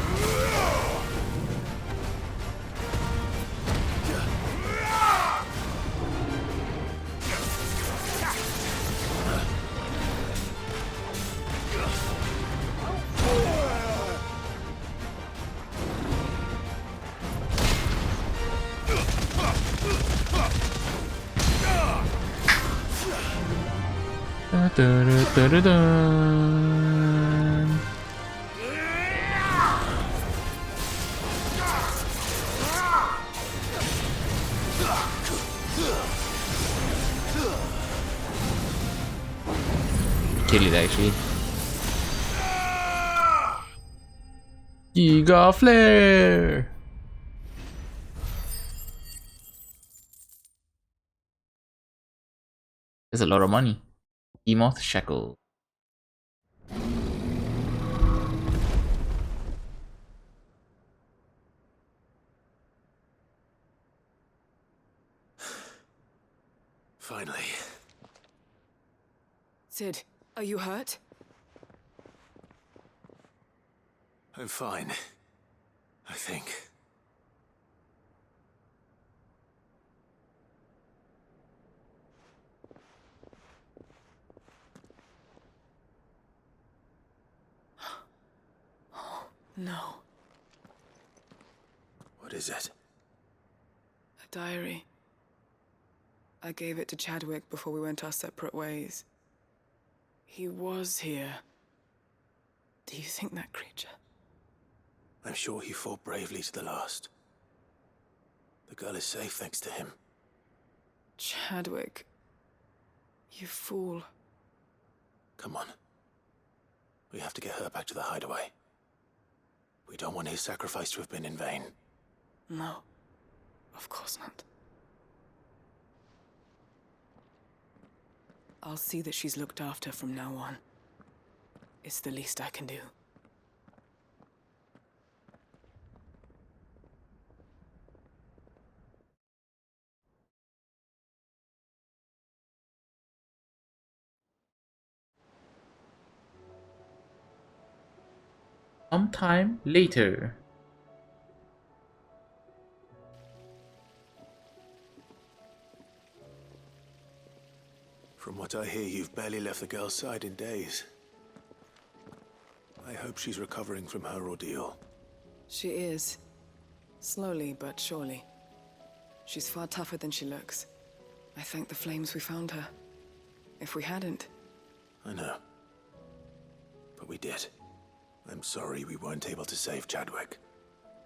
Kill it actually. Giga Flare. There's a lot of money. Behemoth Shackle. Finally. Sid, are you hurt? I'm fine. I think. No. What is it? A diary. I gave it to Chadwick before we went our separate ways. He was here. Do you think that creature? I'm sure he fought bravely to the last. The girl is safe thanks to him. Chadwick. You fool. Come on. We have to get her back to the hideaway. We don't want his sacrifice to have been in vain. No. Of course not. I'll see that she's looked after from now on. It's the least I can do. sometime later. From what I hear, you've barely left the girl's side in days. I hope she's recovering from her ordeal. She is. Slowly but surely. She's far tougher than she looks. I thank the flames we found her. If we hadn't... I know. But we did. I'm sorry we weren't able to save Chadwick.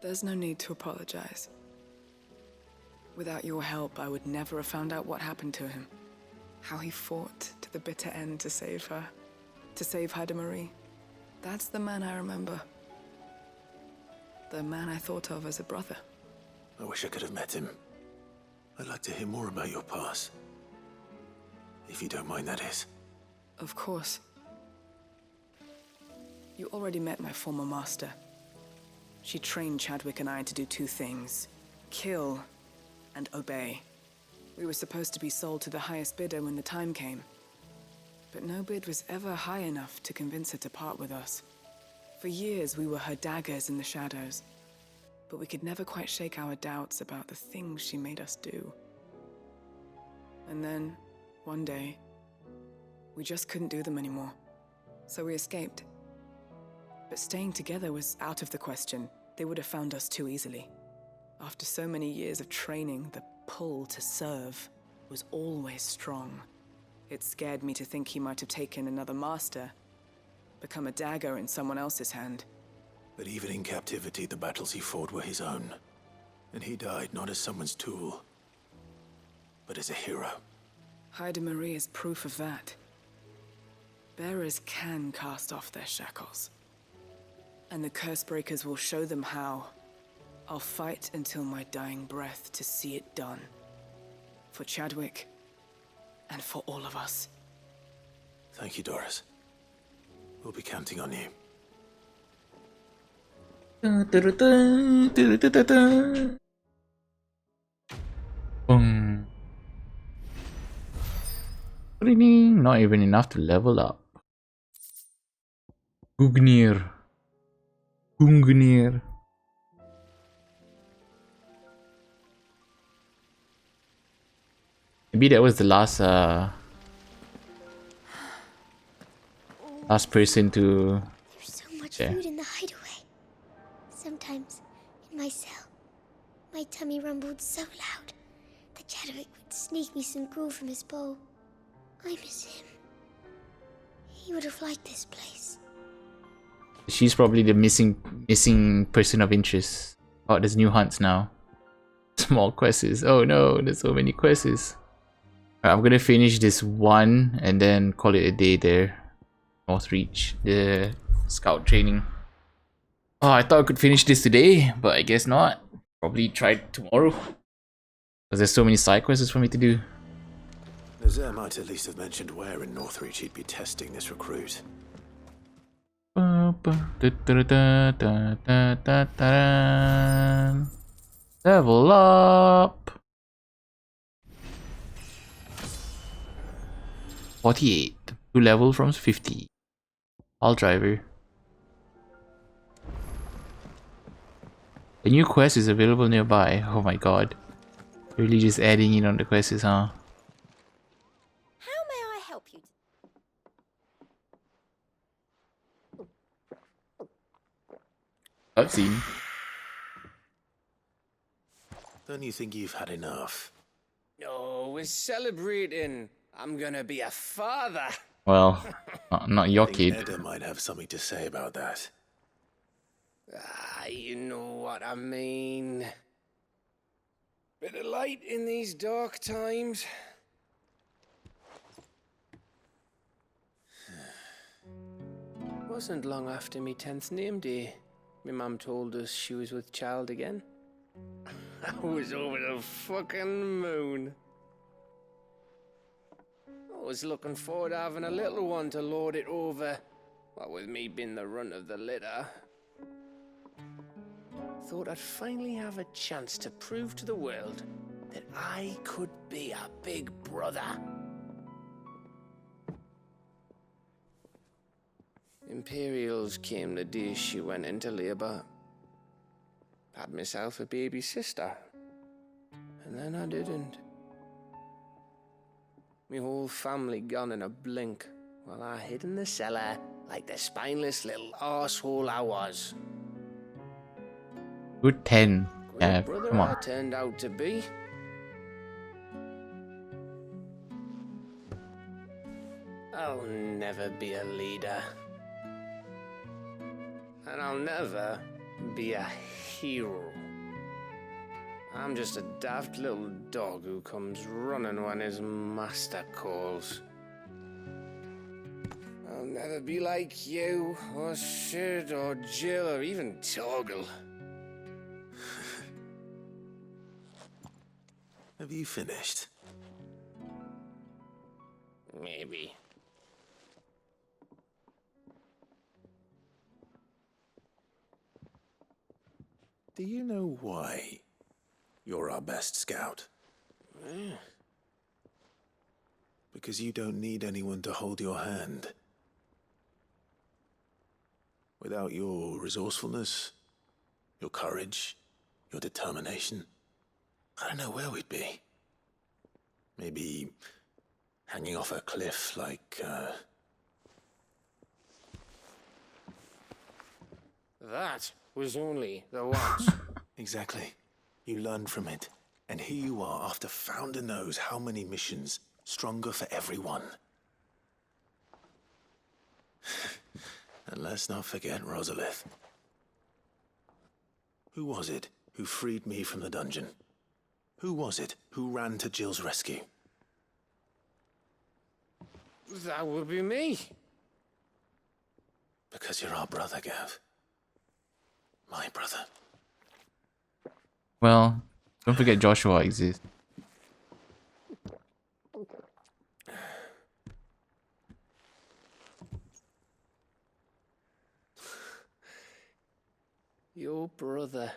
There's no need to apologize. Without your help, I would never have found out what happened to him. How he fought to the bitter end to save her. To save Haida Marie. That's the man I remember. The man I thought of as a brother. I wish I could have met him. I'd like to hear more about your past. If you don't mind, that is. Of course. You already met my former master. She trained Chadwick and I to do two things. Kill and obey. We were supposed to be sold to the highest bidder when the time came. But no bid was ever high enough to convince her to part with us. For years, we were her daggers in the shadows. But we could never quite shake our doubts about the things she made us do. And then, one day, we just couldn't do them anymore. So we escaped. But staying together was out of the question. They would have found us too easily. After so many years of training, the pull to serve was always strong. It scared me to think he might have taken another master, become a dagger in someone else's hand. But even in captivity, the battles he fought were his own. And he died not as someone's tool, but as a hero. Haida Marie is proof of that. Bearers can cast off their shackles. And the Cursebreakers will show them how. I'll fight until my dying breath to see it done. For Chadwick, and for all of us. Thank you, Doris. We'll be counting on you. Boom. Not even enough to level up. Gungnir. Gungnir. Maybe that was the last person to... There's so much food in the hideaway. Sometimes, in my cell, my tummy rumbled so loud that Chadwick would sneak me some gruel from his bowl. I miss him. He would have liked this place. She's probably the missing person of interest. Oh, there's new hunts now. Small quests. Oh no, there's so many quests. Alright, I'm gonna finish this one and then call it a day there. Northreach, the scout training. Oh, I thought I could finish this today, but I guess not. Probably try tomorrow. Because there's so many side quests for me to do. Nazaire might at least have mentioned where in Northreach he'd be testing this recruit. Level up. 48. 2 level from 50. All driver. A new quest is available nearby. Oh my god. Really just adding in on the quests, huh? How may I help you? Cutscene. Don't you think you've had enough? No, we're celebrating. I'm gonna be a father. Well, not your kid. Edda might have something to say about that. You know what I mean. Bit of light in these dark times. Wasn't long after me 10th name day. My mum told us she was with child again. I was over the fucking moon. I was looking forward to having a little one to lord it over. What with me being the runt of the litter. Thought I'd finally have a chance to prove to the world that I could be a big brother. Imperials came the day she went into labor. Had myself a baby sister. And then I didn't. My whole family gone in a blink, while I hid in the cellar like the spineless little arsehole I was. Good 10. Yeah, Brother come I on. turned out to be. I'll never be a leader. And I'll never be a hero. I'm just a daft little dog who comes running when his master calls. I'll never be like you, or Sid, or Jill, or even Torgal. Have you finished? Maybe. Do you know why you're our best scout? Because you don't need anyone to hold your hand. Without your resourcefulness, your courage, your determination, I don't know where we'd be. Maybe hanging off a cliff like, That was only the once. Exactly. You learned from it. And here you are after Founder knows how many missions, stronger for everyone. And let's not forget Rosalith. Who was it who freed me from the dungeon? Who was it who ran to Jill's rescue? That would be me. Because you're our brother, Gav. My brother. Well, don't forget Joshua exists. Your brother.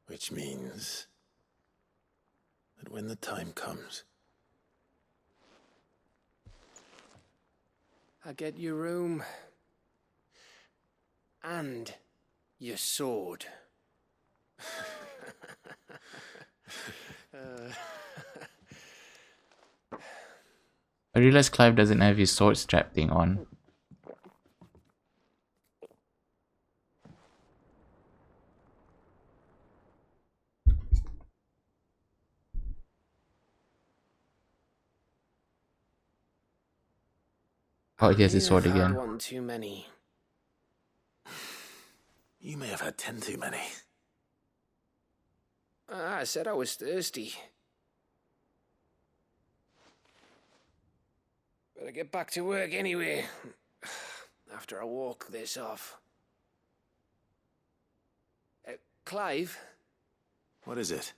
Which means that when the time comes, I get your room. And your sword. I realize Clive doesn't have his sword strap thing on. Oh, he has his sword again. One too many. you may have had 10 too many. I said I was thirsty. Better get back to work anyway. After I walk this off. Clive? What is it?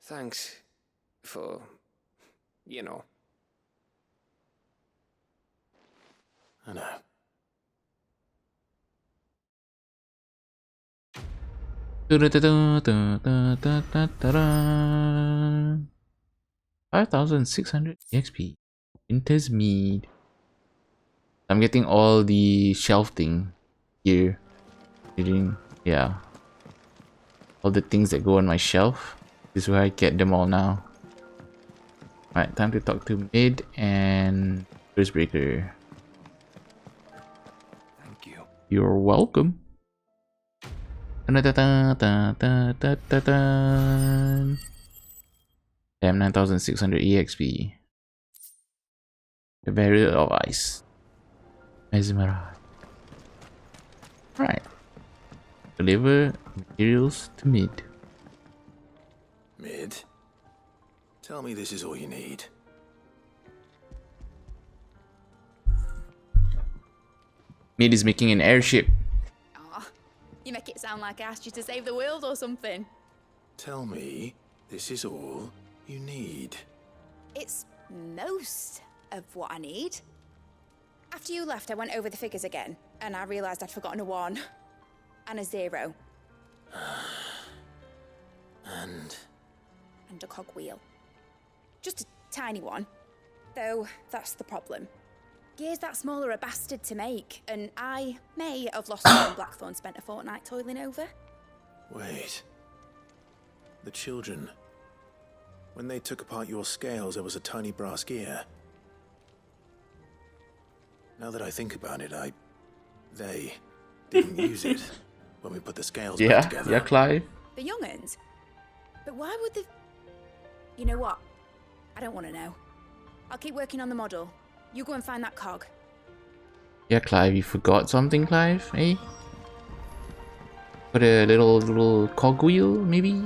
Thanks for, you know. I know. Da-da-da-da-da-da-da-da. 5,600 XP. Winter's Mead. I'm getting all the shelf thing here. Yeah. All the things that go on my shelf. This is where I get them all now. Alright, time to talk to Mid and Breaker. Thank you. You're welcome. Damn, 9,600 EXP. The barrier of ice. Mesmerized. Right. Deliver materials to Mid. Mid? Tell me this is all you need. Mid is making an airship. Aw, you make it sound like I asked you to save the world or something. Tell me this is all you need. It's most of what I need. After you left, I went over the figures again, and I realised I'd forgotten a 1 and a 0. And and a cogwheel. Just a tiny one. Though, that's the problem. Gears that small are a bastard to make, and I may have lost one Blackthorn spent a fortnight toiling over. Wait. The children. When they took apart your scales, there was a tiny brass gear. Now that I think about it, they didn't use it when we put the scales back together. Yeah, Clive. The young'uns? But why would the... You know what? I don't want to know. I'll keep working on the model. You go and find that cog. Yeah, Clive, you forgot something, Clive, eh? Put a little cogwheel, maybe?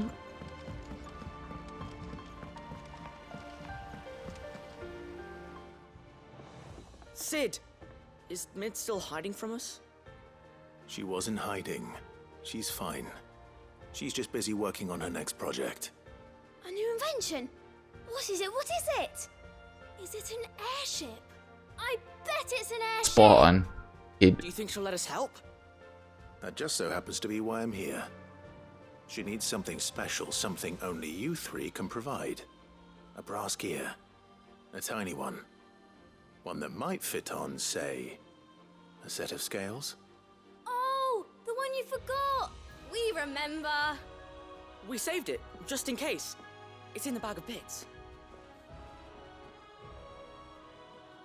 Sid! Is Mid still hiding from us? She wasn't hiding. She's fine. She's just busy working on her next project. A new invention? What is it? What is it? Is it an airship? I bet it's an airship! Spot on. Do you think she'll let us help? That just so happens to be why I'm here. She needs something special, something only you three can provide. A brass gear. A tiny one. One that might fit on, say, a set of scales? Oh, the one you forgot! We remember! We saved it, just in case. It's in the bag of bits.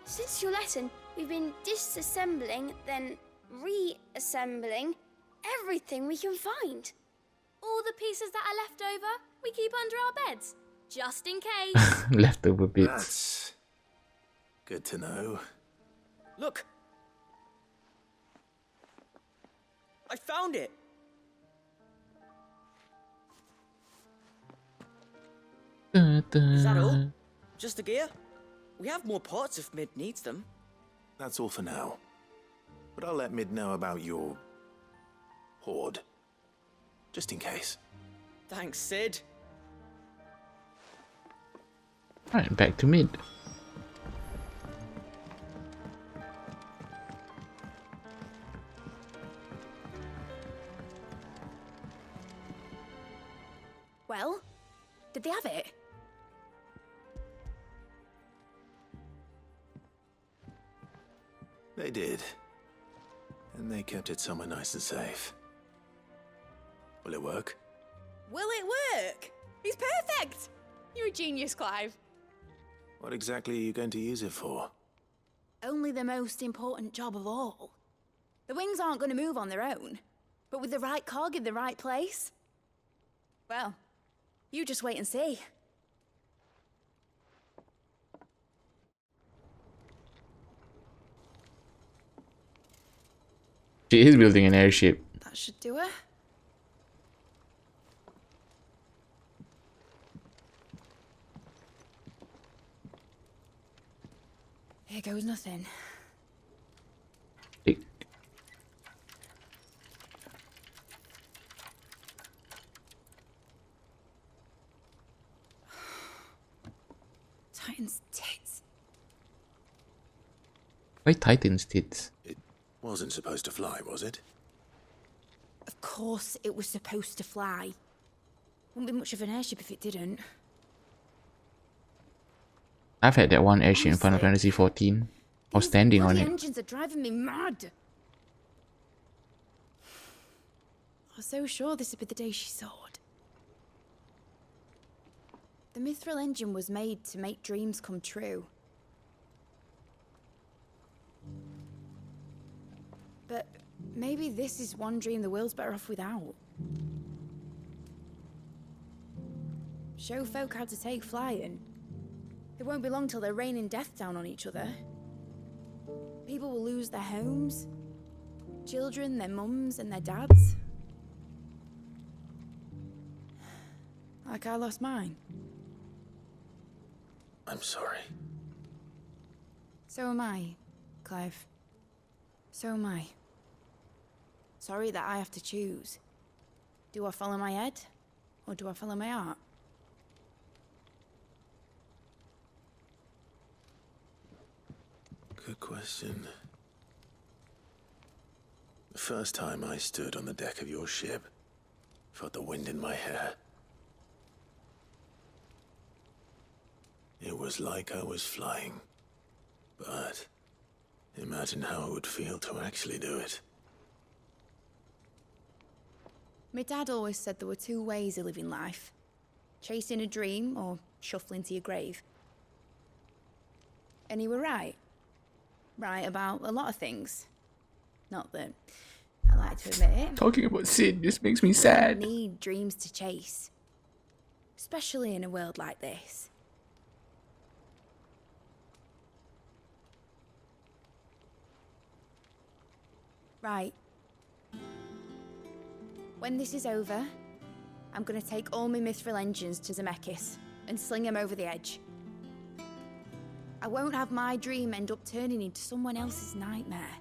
Since your lesson, we've been disassembling, then reassembling everything we can find. All the pieces that are left over, we keep under our beds, just in case. Leftover bits. That's good to know. Look! I found it! Is that all? Just the gear? We have more parts if Mid needs them. That's all for now. But I'll let Mid know about your hoard. Just in case. Thanks, Sid. Right, back to Mid. Well, did they have it? They did. And they kept it somewhere nice and safe. Will it work? Will it work? He's perfect! You're a genius, Clive. What exactly are you going to use it for? Only the most important job of all. The wings aren't going to move on their own. But with the right cog in the right place... Well, you just wait and see. She is building an airship. That should do it. Here goes nothing. Titan's tits. Why Titan's tits? It wasn't supposed to fly, was it? Of course it was supposed to fly. Wouldn't be much of an airship if it didn't. I've had that one airship in Final Fantasy XIV. I was standing on The it. engines are driving me mad. I was so sure this would be the day she soared. The Mithril engine was made to make dreams come true. But maybe this is one dream the world's better off without. Show folk how to take flying. It won't be long till they're raining death down on each other. People will lose their homes, children, their mums and their dads. Like I lost mine. I'm sorry. So am I, Clive. So am I. Sorry that I have to choose. Do I follow my head, or do I follow my heart? Good question. The first time I stood on the deck of your ship, felt the wind in my hair. It was like I was flying. But imagine how it would feel to actually do it. My dad always said there were two ways of living life. Chasing a dream or shuffling to your grave. And he were right. Right about a lot of things. Not that I like to admit it. Talking about sin just makes me You sad. need dreams to chase. Especially in a world like this. Right. When this is over, I'm gonna take all my mithril engines to Zemeckis and sling them over the edge. I won't have my dream end up turning into someone else's nightmare.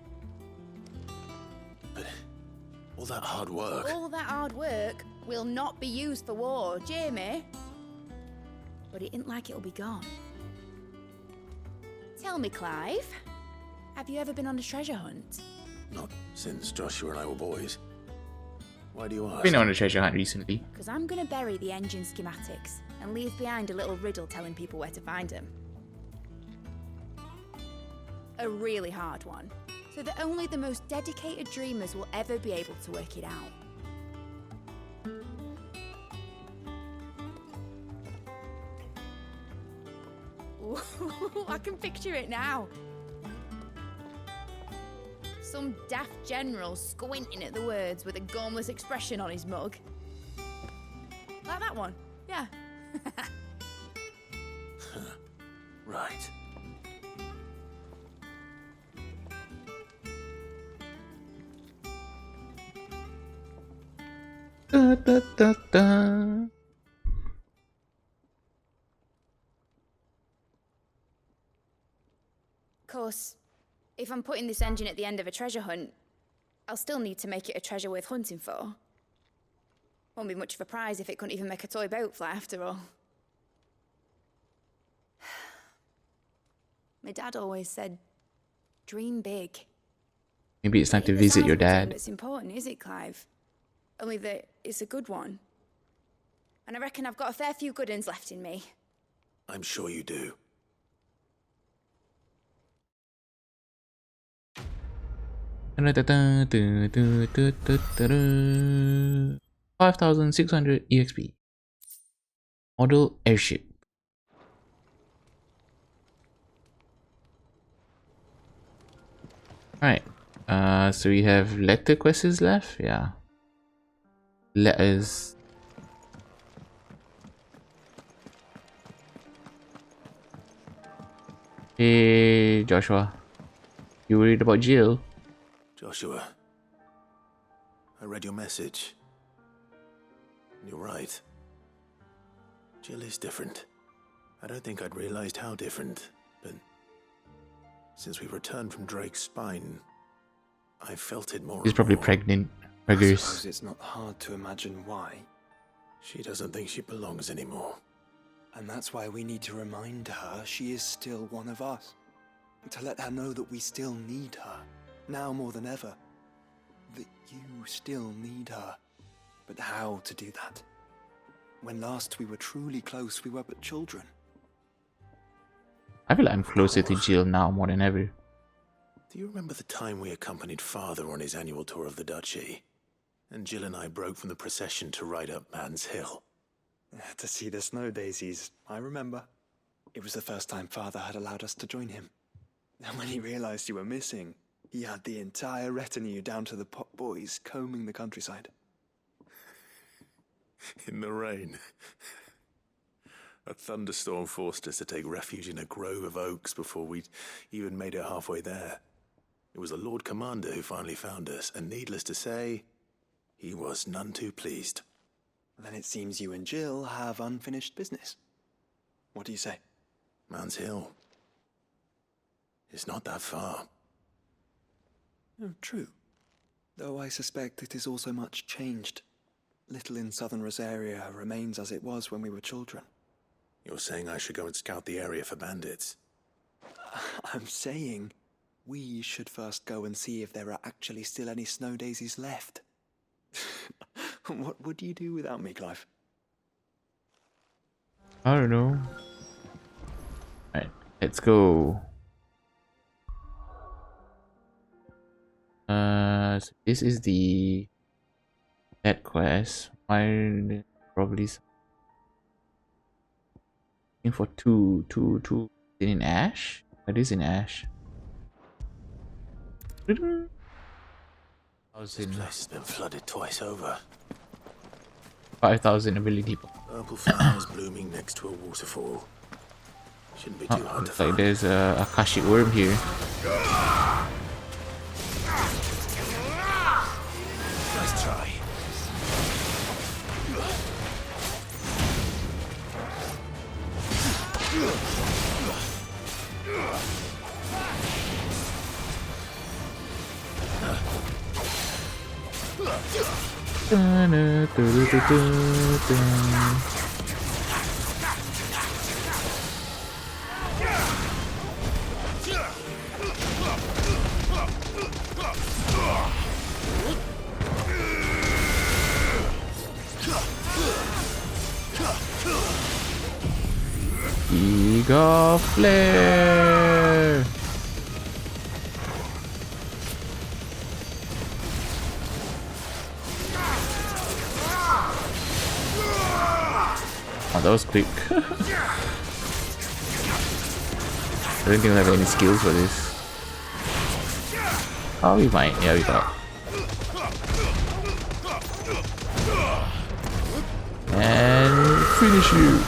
But all that hard work... All that hard work will not be used for war, Jamie. But it ain't like it'll be gone. Tell me, Clive, have you ever been on a treasure hunt? Not since Joshua and I were boys. Why do you ask? Been on a treasure hunt recently. Because I'm gonna bury the engine schematics and leave behind a little riddle telling people where to find them. A really hard one, so that only the most dedicated dreamers will ever be able to work it out. Ooh, I can picture it now. Some daft general squinting at the words with a gormless expression on his mug. Like that one, yeah. Right. Da, da, da, da. Of course, if I'm putting this engine at the end of a treasure hunt, I'll still need to make it a treasure worth hunting for. Won't be much of a prize if it couldn't even make a toy boat fly after all. My dad always said, dream big. Maybe it's time to It visit isn't your a dream dad. that's important, is it, Clive? Only that it's a good one. And I reckon I've got a fair few good uns left in me. I'm sure you do. Da, da, da, da, da, da, da, da. 5,600 EXP. Model airship. Alright. So we have letter quests left? Yeah. Letters. Hey, Joshua. You worried about Jill? Joshua, I read your message. You're right. Jill is different. I don't think I'd realized how different, but since we returned from Drake's spine, I felt it more. She's probably pregnant. I Preggers. suppose it's not hard to imagine why. She doesn't think she belongs anymore. And that's why we need to remind her she is still one of us. To let her know that we still need her, now more than ever. That you still need her. But how to do that? When last we were truly close, we were but children. I feel like I'm closer to Jill now more than ever. Do you remember the time we accompanied Father on his annual tour of the Duchy? And Jill and I broke from the procession to ride up Man's Hill. To see the snow daisies, I remember. It was the first time Father had allowed us to join him. And when he realized you were missing, he had the entire retinue down to the pot boys combing the countryside. In the rain. A thunderstorm forced us to take refuge in a grove of oaks before we'd even made it halfway there. It was the Lord Commander who finally found us, and needless to say, he was none too pleased. Then it seems you and Jill have unfinished business. What do you say? Man's Hill. It's not that far. Oh, true. Though I suspect it is also much changed. Little in southern Rosaria remains as it was when we were children. You're saying I should go and scout the area for bandits? I'm saying we should first go and see if there are actually still any snow daisies left. What would you do without me, Clive? I don't know. Alright, let's go. So this is the that quest. I probably looking for two. Is it in Ash? It is in Ash. This place has been flooded twice over. 5,000 ability. Purple flowers blooming next to a waterfall. Shouldn't be too hard to Looks like find. there's a Akashic worm here. Nice try. Eagle flare. Oh, that was quick. I don't think I have any skills for this. Oh, we might. Yeah, we got. And finish you.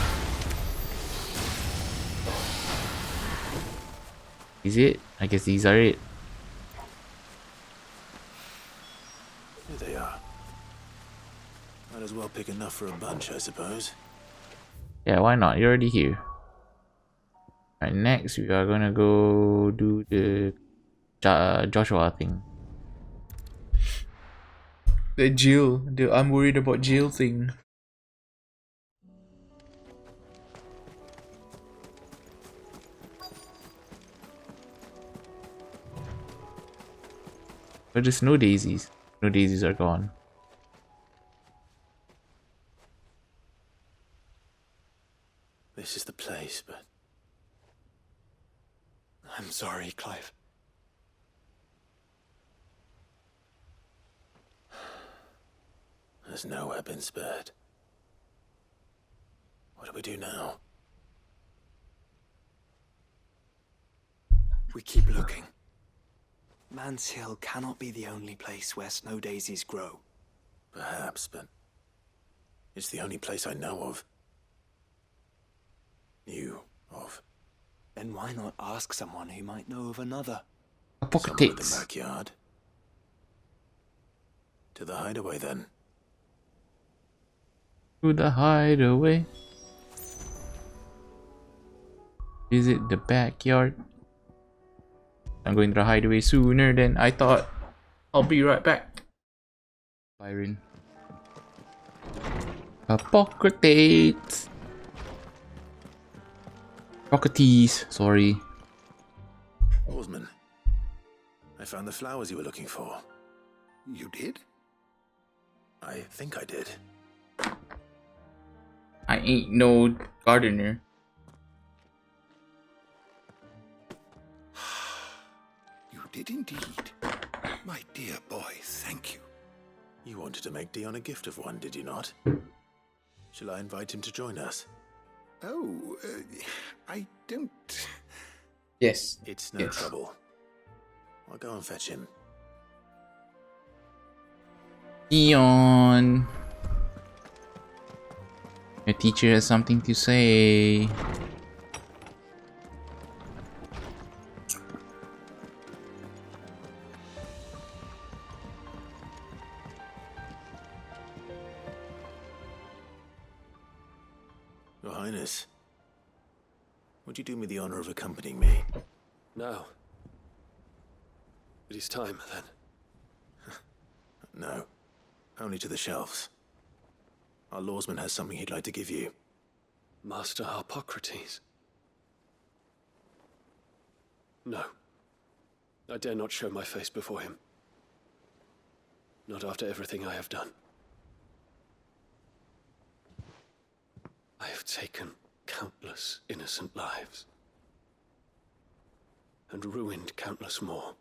Is it? I guess these are it. Here they are. Might as well pick enough for a bunch, I suppose. Yeah, why not? You're already here. Alright, next we are gonna go do the Joshua thing. The Jill. I'm worried about Jill thing. But there's no daisies. No daisies are gone. This is the place, but I'm sorry, Clive. there's nowhere been spared. What do we do now? We keep looking. Man's Hill cannot be the only place where snow daisies grow. Perhaps, but it's the only place I know of. Knew of. Then why not ask someone who might know of another? Someone in the backyard. To the hideaway, then. To the hideaway. Visit the backyard. I'm going to the hideaway sooner than I thought. I'll be right back. Byron. Hippocrates. Hippocrates, sorry. Oarsman, I found the flowers you were looking for. You did? I think I did. I ain't no gardener. You did indeed. My dear boy, thank you. You wanted to make Dion a gift of one, did you not? Shall I invite him to join us? Oh, I don't... Yes. It's no trouble. I'll go and fetch him. Dion. Your teacher has something to say. Your Highness, would you do me the honor of accompanying me? No. It is time, then. No. Only to the shelves. Our lawsman has something he'd like to give you. Master Hippocrates. No. I dare not show my face before him. Not after everything I have done. I have taken countless innocent lives. and ruined countless more.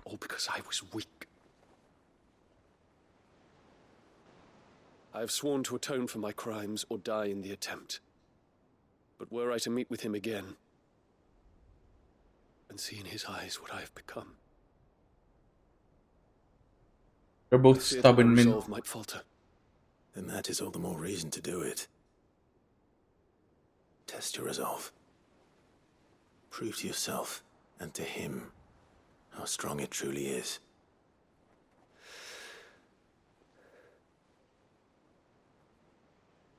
All because I was weak. I have sworn to atone for my crimes or die in the attempt. But were I to meet with him again, and see in his eyes what I have become, They're both I fear that stubborn my men. resolve might falter. Then that is all the more reason to do it. Test your resolve. Prove to yourself and to him how strong it truly is.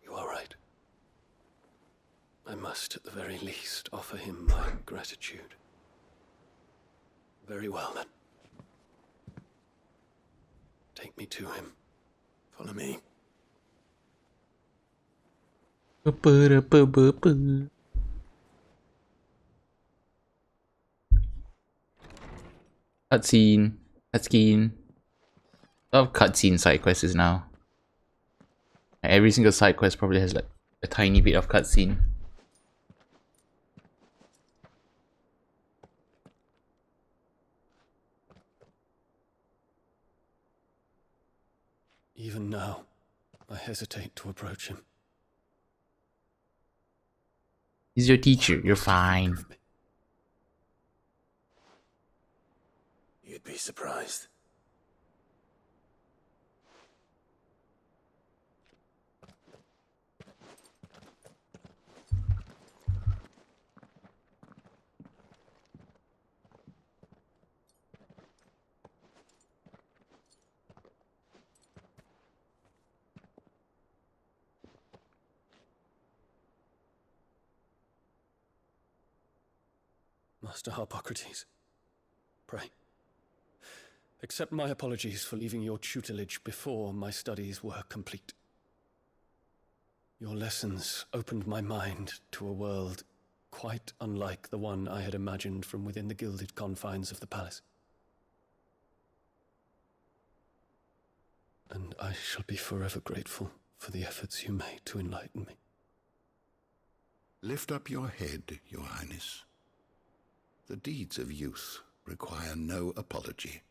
You are right. I must, at the very least, offer him my gratitude. Very well, then. Take me to him. Follow me. Cutscene. Cutscene. A lot of cutscene side quests now. Every single side quest probably has like a tiny bit of cutscene. Even now, I hesitate to approach him. He's your teacher. You're fine. You'd be surprised. Master Harpocrates, pray, accept my apologies for leaving your tutelage before my studies were complete. Your lessons opened my mind to a world quite unlike the one I had imagined from within the gilded confines of the palace. And I shall be forever grateful for the efforts you made to enlighten me. Lift up your head, Your Highness. The deeds of youth require no apology.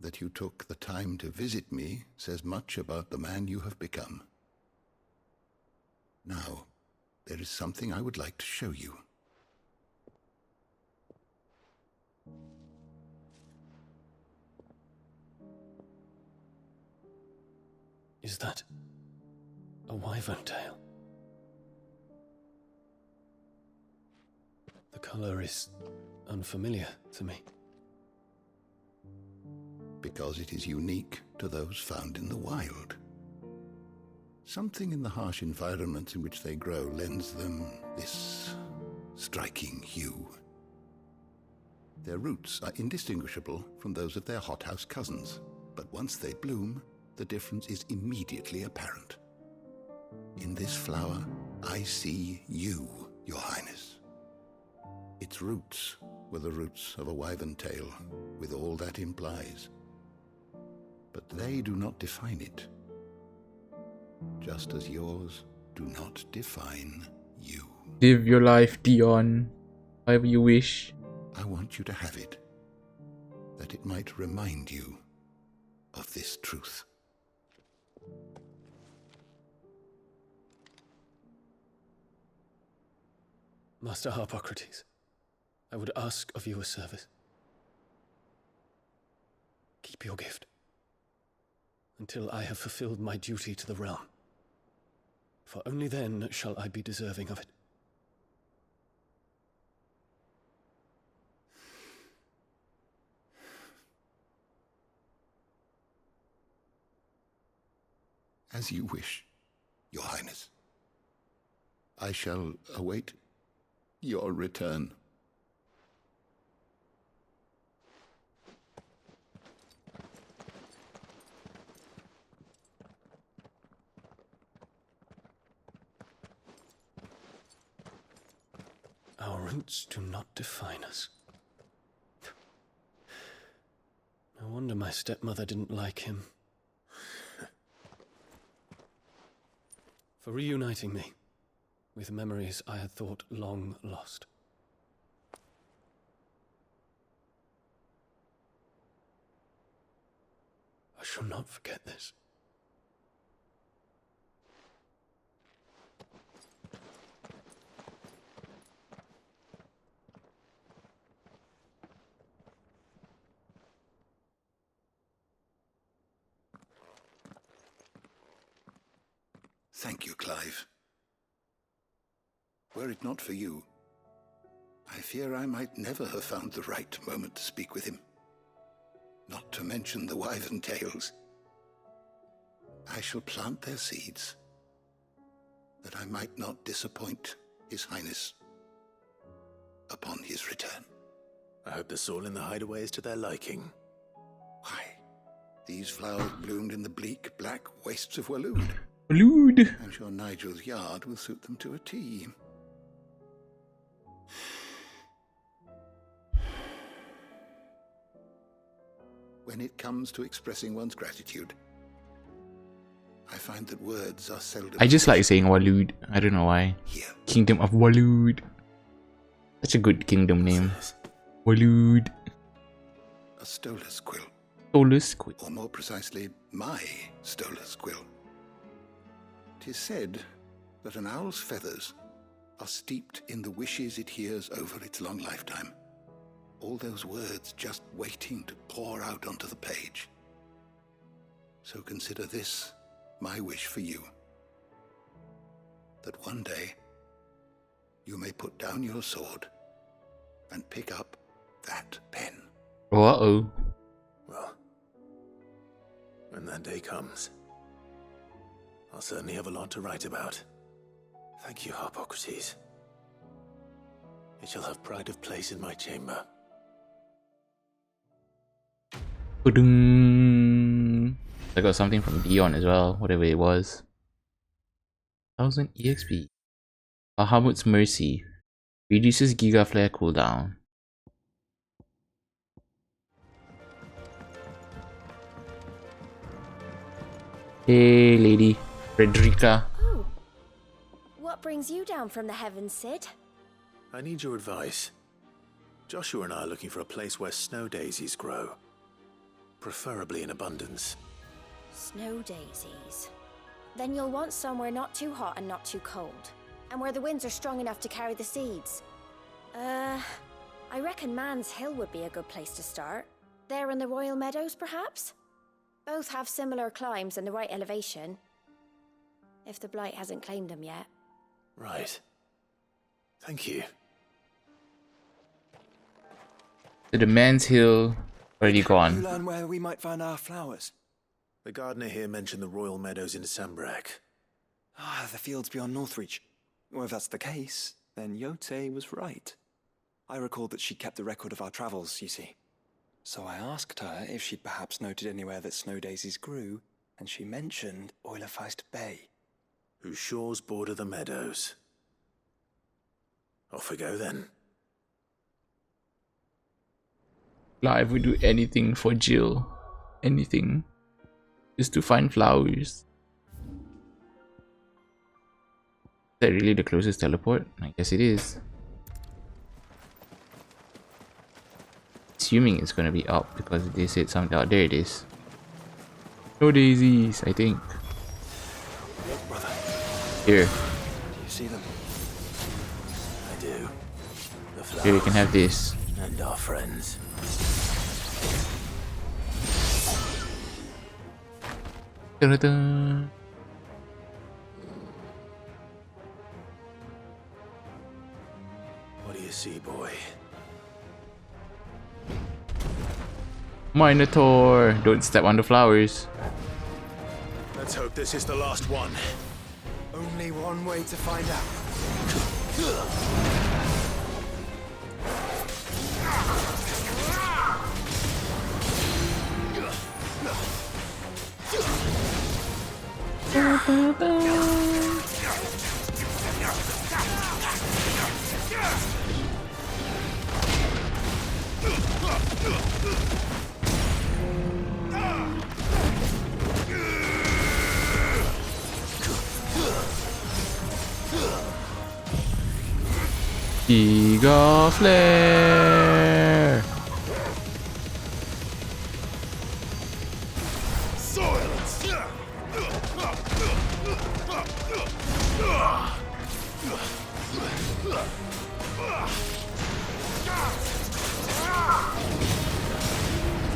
That you took the time to visit me says much about the man you have become. Now, there is something I would like to show you. Is that a wyvern tail? The color is unfamiliar to me. Because it is unique to those found in the wild. Something in the harsh environment in which they grow lends them this striking hue. Their roots are indistinguishable from those of their hothouse cousins, but once they bloom, the difference is immediately apparent. In this flower, I see you, Your Highness. Its roots were the roots of a wyvern tail, with all that implies. But they do not define it, just as yours do not define you. Live your life, Dion. However you wish. I want you to have it, that it might remind you of this truth. Master Harpocrates, I would ask of you a service. Keep your gift until I have fulfilled my duty to the realm, for only then shall I be deserving of it. As you wish, Your Highness. I shall await your return. Our roots do not define us. No wonder my stepmother didn't like him. For reuniting me with memories I had thought long lost. I shall not forget this. Thank you, Clive. Were it not for you, I fear I might never have found the right moment to speak with him. Not to mention the wyvern tales. I shall plant their seeds, that I might not disappoint His Highness upon his return. I hope the soil in the hideaway is to their liking. Why, these flowers bloomed in the bleak, black wastes of Waloed. Waloed! I'm sure Nigel's yard will suit them to a T. When it comes to expressing one's gratitude, I find that words are seldom... I just like saying Waloed. I don't know why. Kingdom of Waloed. Such a good kingdom name. Waloed. A Stolas quill. Stolas quill. Or more precisely, my Stolas quill. 'Tis said that an owl's feathers are steeped in the wishes it hears over its long lifetime. All those words just waiting to pour out onto the page. So consider this my wish for you. That one day you may put down your sword and pick up that pen. Uh-oh. Well, when that day comes, I'll certainly have a lot to write about. Thank you, Harpocrates. It shall have pride of place in my chamber. I got something from Dion as well, whatever it was. 1000 EXP. Bahamut's Mercy. Reduces Giga Flare cooldown. Hey lady, Frederica. Oh. What brings you down from the heavens, Sid? I need your advice. Joshua and I are looking for a place where snow daisies grow. Preferably in abundance. Snow daisies. Then you'll want somewhere not too hot and not too cold. And where the winds are strong enough to carry the seeds. I reckon Man's Hill would be a good place to start. There in the Royal Meadows, perhaps? Both have similar climbs and the right elevation. If the Blight hasn't claimed them yet. Right. Thank you. So the Man's Hill already gone. You learn where we might find our flowers. The gardener here mentioned the Royal Meadows in Sambrek. Ah, the fields beyond Northreach. Well, if that's the case, then Yote was right. I recalled that she kept the record of our travels, you see. So I asked her if she'd perhaps noted anywhere that snow daisies grew, and she mentioned Oilerfeist Bay. Whose shores border the meadows. Off we go then. Clive would do anything for Jill. Anything. Just to find flowers. Is that really the closest teleport? I guess it is. Assuming it's gonna be up because they said something out. There it is. No daisies, I think. Look, brother. Here. Do you see them? I do. The flowers. Here we can have this. And our friends. Dun-dun-dun. What do you see, boy? Minotaur! Don't step on the flowers. Let's hope this is the last one. Only one way to find out. Giga Flare!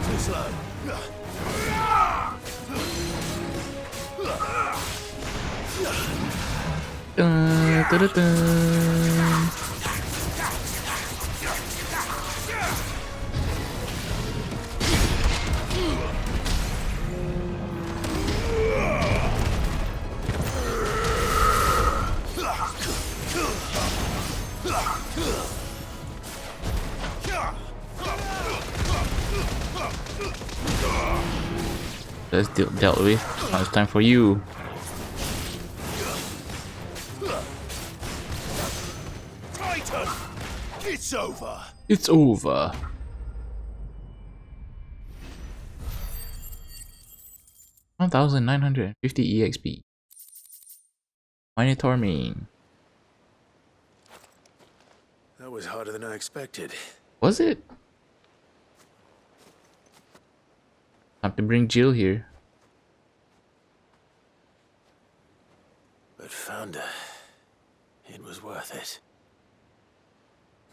Too slow. Dun, dun, dun, dun. That's dealt with. Now it's time for you. Titan! It's over! It's over. $1,950 EXP. Minotaur main. That was harder than I expected. Was it? Time to bring Jill here. But found her. It was worth it.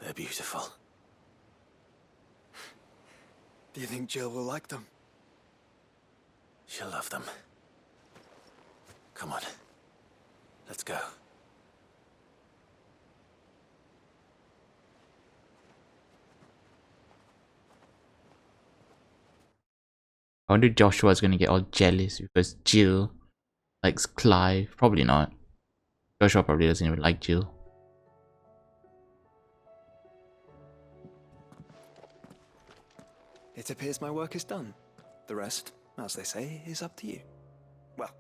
They're beautiful. Do you think Jill will like them? She'll love them. Come on. Let's go. I wonder if Joshua's gonna get all jealous because Jill likes Clive. Probably not. Joshua probably doesn't even like Jill. It appears my work is done. The rest, as they say, is up to you. Well,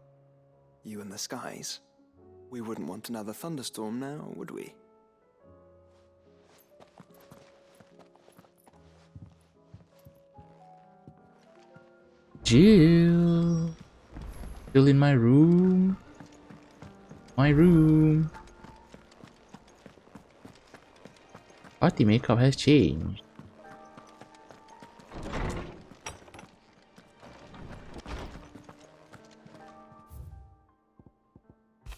you and the skies. We wouldn't want another thunderstorm now, would we? Jill. Jill in my room. My room. Party makeup has changed.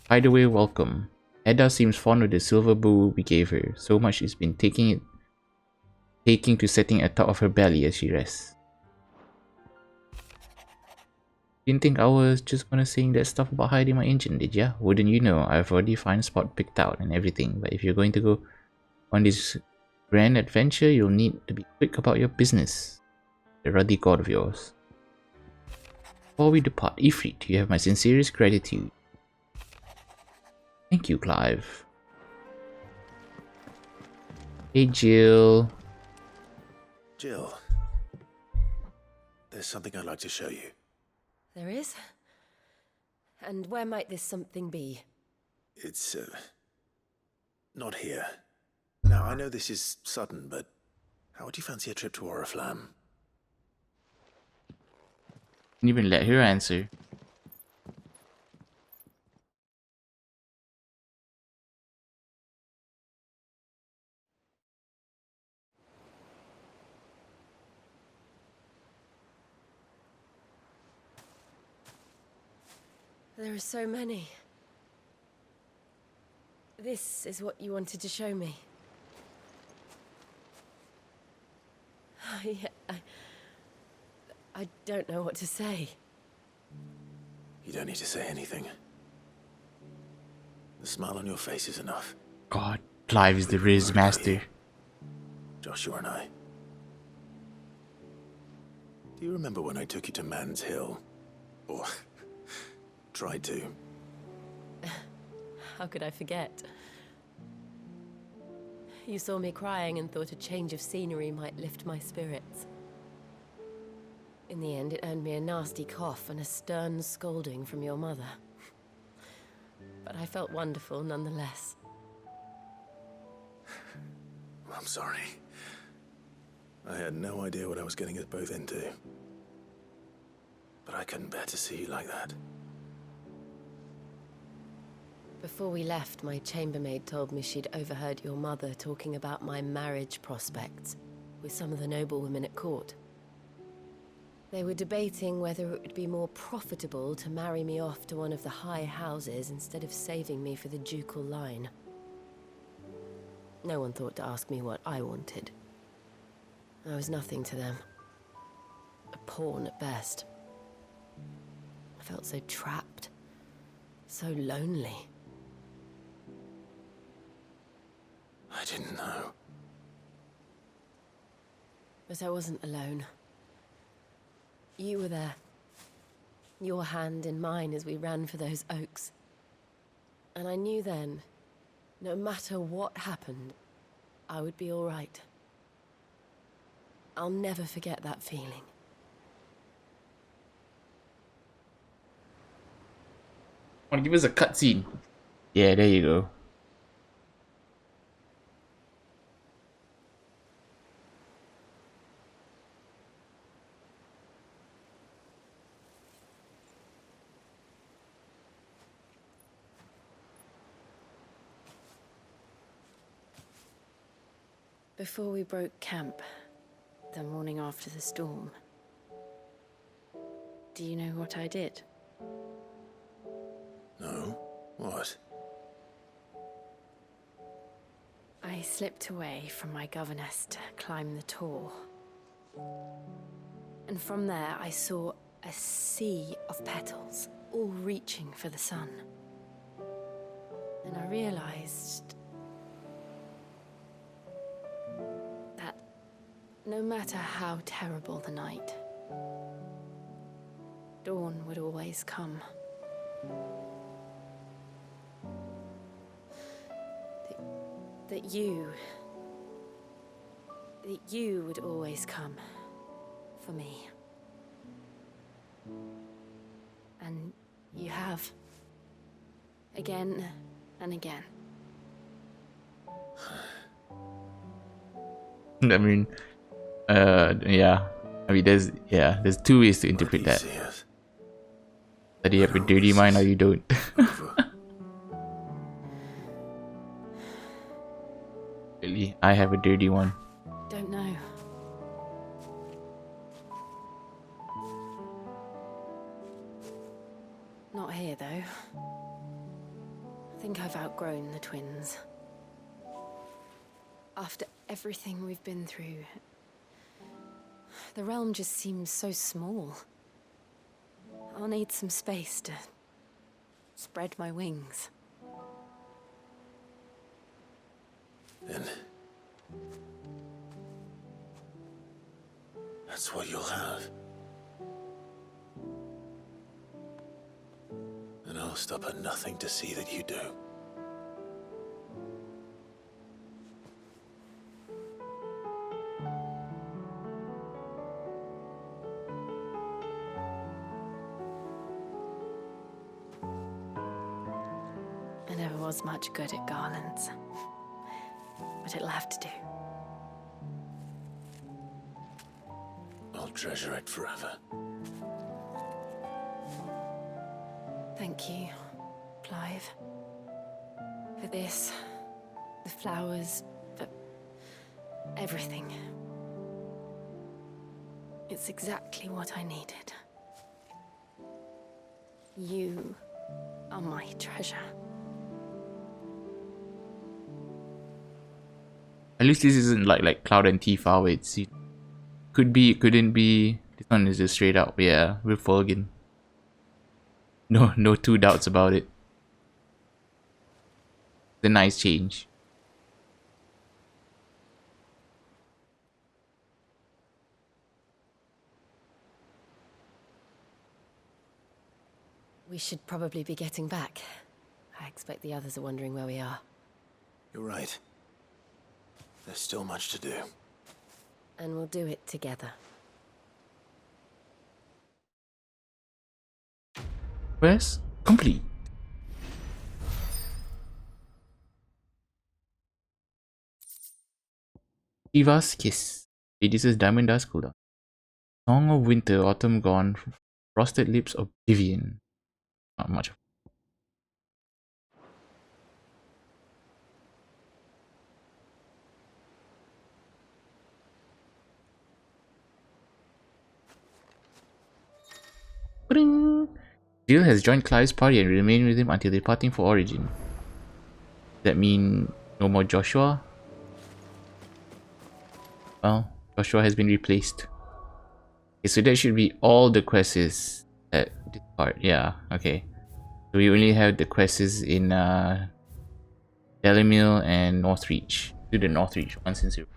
By the way, welcome. Edda seems fond of the silver bow we gave her. So much she's been taking to setting atop of her belly as she rests. Didn't think I was just gonna saying that stuff about hiding my engine, did ya? Wouldn't you know, I've already found spot picked out and everything, but if you're going to go on this grand adventure, you'll need to be quick about your business. The ruddy god of yours. Before we depart, Ifrit, you have my sincerest gratitude. Thank you, Clive. Hey, Jill. Jill. There's something I'd like to show you. There is? And where might this something be? It's, not here. Now, I know this is sudden, but how would you fancy a trip to Oriflamme? Didn't even let her answer. There are so many. This is what you wanted to show me. I don't know what to say. You don't need to say anything. The smile on your face is enough. God, Clive is the Riz master. Joshua and I. Do you remember when I took you to Man's Hill? Or tried to? How could I forget? You saw me crying and thought a change of scenery might lift my spirits. In the end, it earned me a nasty cough and a stern scolding from your mother. But I felt wonderful nonetheless. I'm sorry. I had no idea what I was getting us both into. But I couldn't bear to see you like that. Before we left, my chambermaid told me she'd overheard your mother talking about my marriage prospects with some of the noblewomen at court. They were debating whether it would be more profitable to marry me off to one of the high houses instead of saving me for the ducal line. No one thought to ask me what I wanted. I was nothing to them. A pawn at best. I felt so trapped, so lonely. I didn't know. But I wasn't alone. You were there. Your hand in mine as we ran for those oaks. And I knew then, no matter what happened, I would be all right. I'll never forget that feeling. Want to give us a cutscene? Yeah, there you go. Before we broke camp, the morning after the storm, do you know what I did? No? What? I slipped away from my governess to climb the tor. And from there I saw a sea of petals, all reaching for the sun. And I realized that no matter how terrible the night, dawn would always come. That you would always come for me. And you have. Again and again. I mean, yeah. I mean, there's two ways to interpret that. That you have a dirty mind or you don't. Really, I have a dirty one. Don't know. Not here, though. I think I've outgrown the twins. After everything we've been through, the realm just seems so small. I'll need some space to spread my wings. Then that's what you'll have. And I'll stop at nothing to see that you do. I never was much good at garlands. But it'll have to do. I'll treasure it forever. Thank you, Clive. For this, the flowers, for everything. It's exactly what I needed. You are my treasure. At least this isn't like Cloud and Tifa where it's could be, couldn't be. This one is just straight up, yeah, we're Fulgin. No two doubts about it. It's a nice change. We should probably be getting back. I expect the others are wondering where we are. You're right. There's still much to do. And we'll do it together. Quest complete. Tifa's Kiss. Hades' Diamond Dust Cooldown. Song of Winter, Autumn Gone, Frosted Lips, Oblivion. Not much. Ba-ding! Jill has joined Clive's party and remained with him until departing for Origin. Does that mean no more Joshua? Well, Joshua has been replaced. Okay, so that should be all the quests at this part. Yeah, okay. So we only have the quests in Delamil and Northreach. Do the Northreach one since you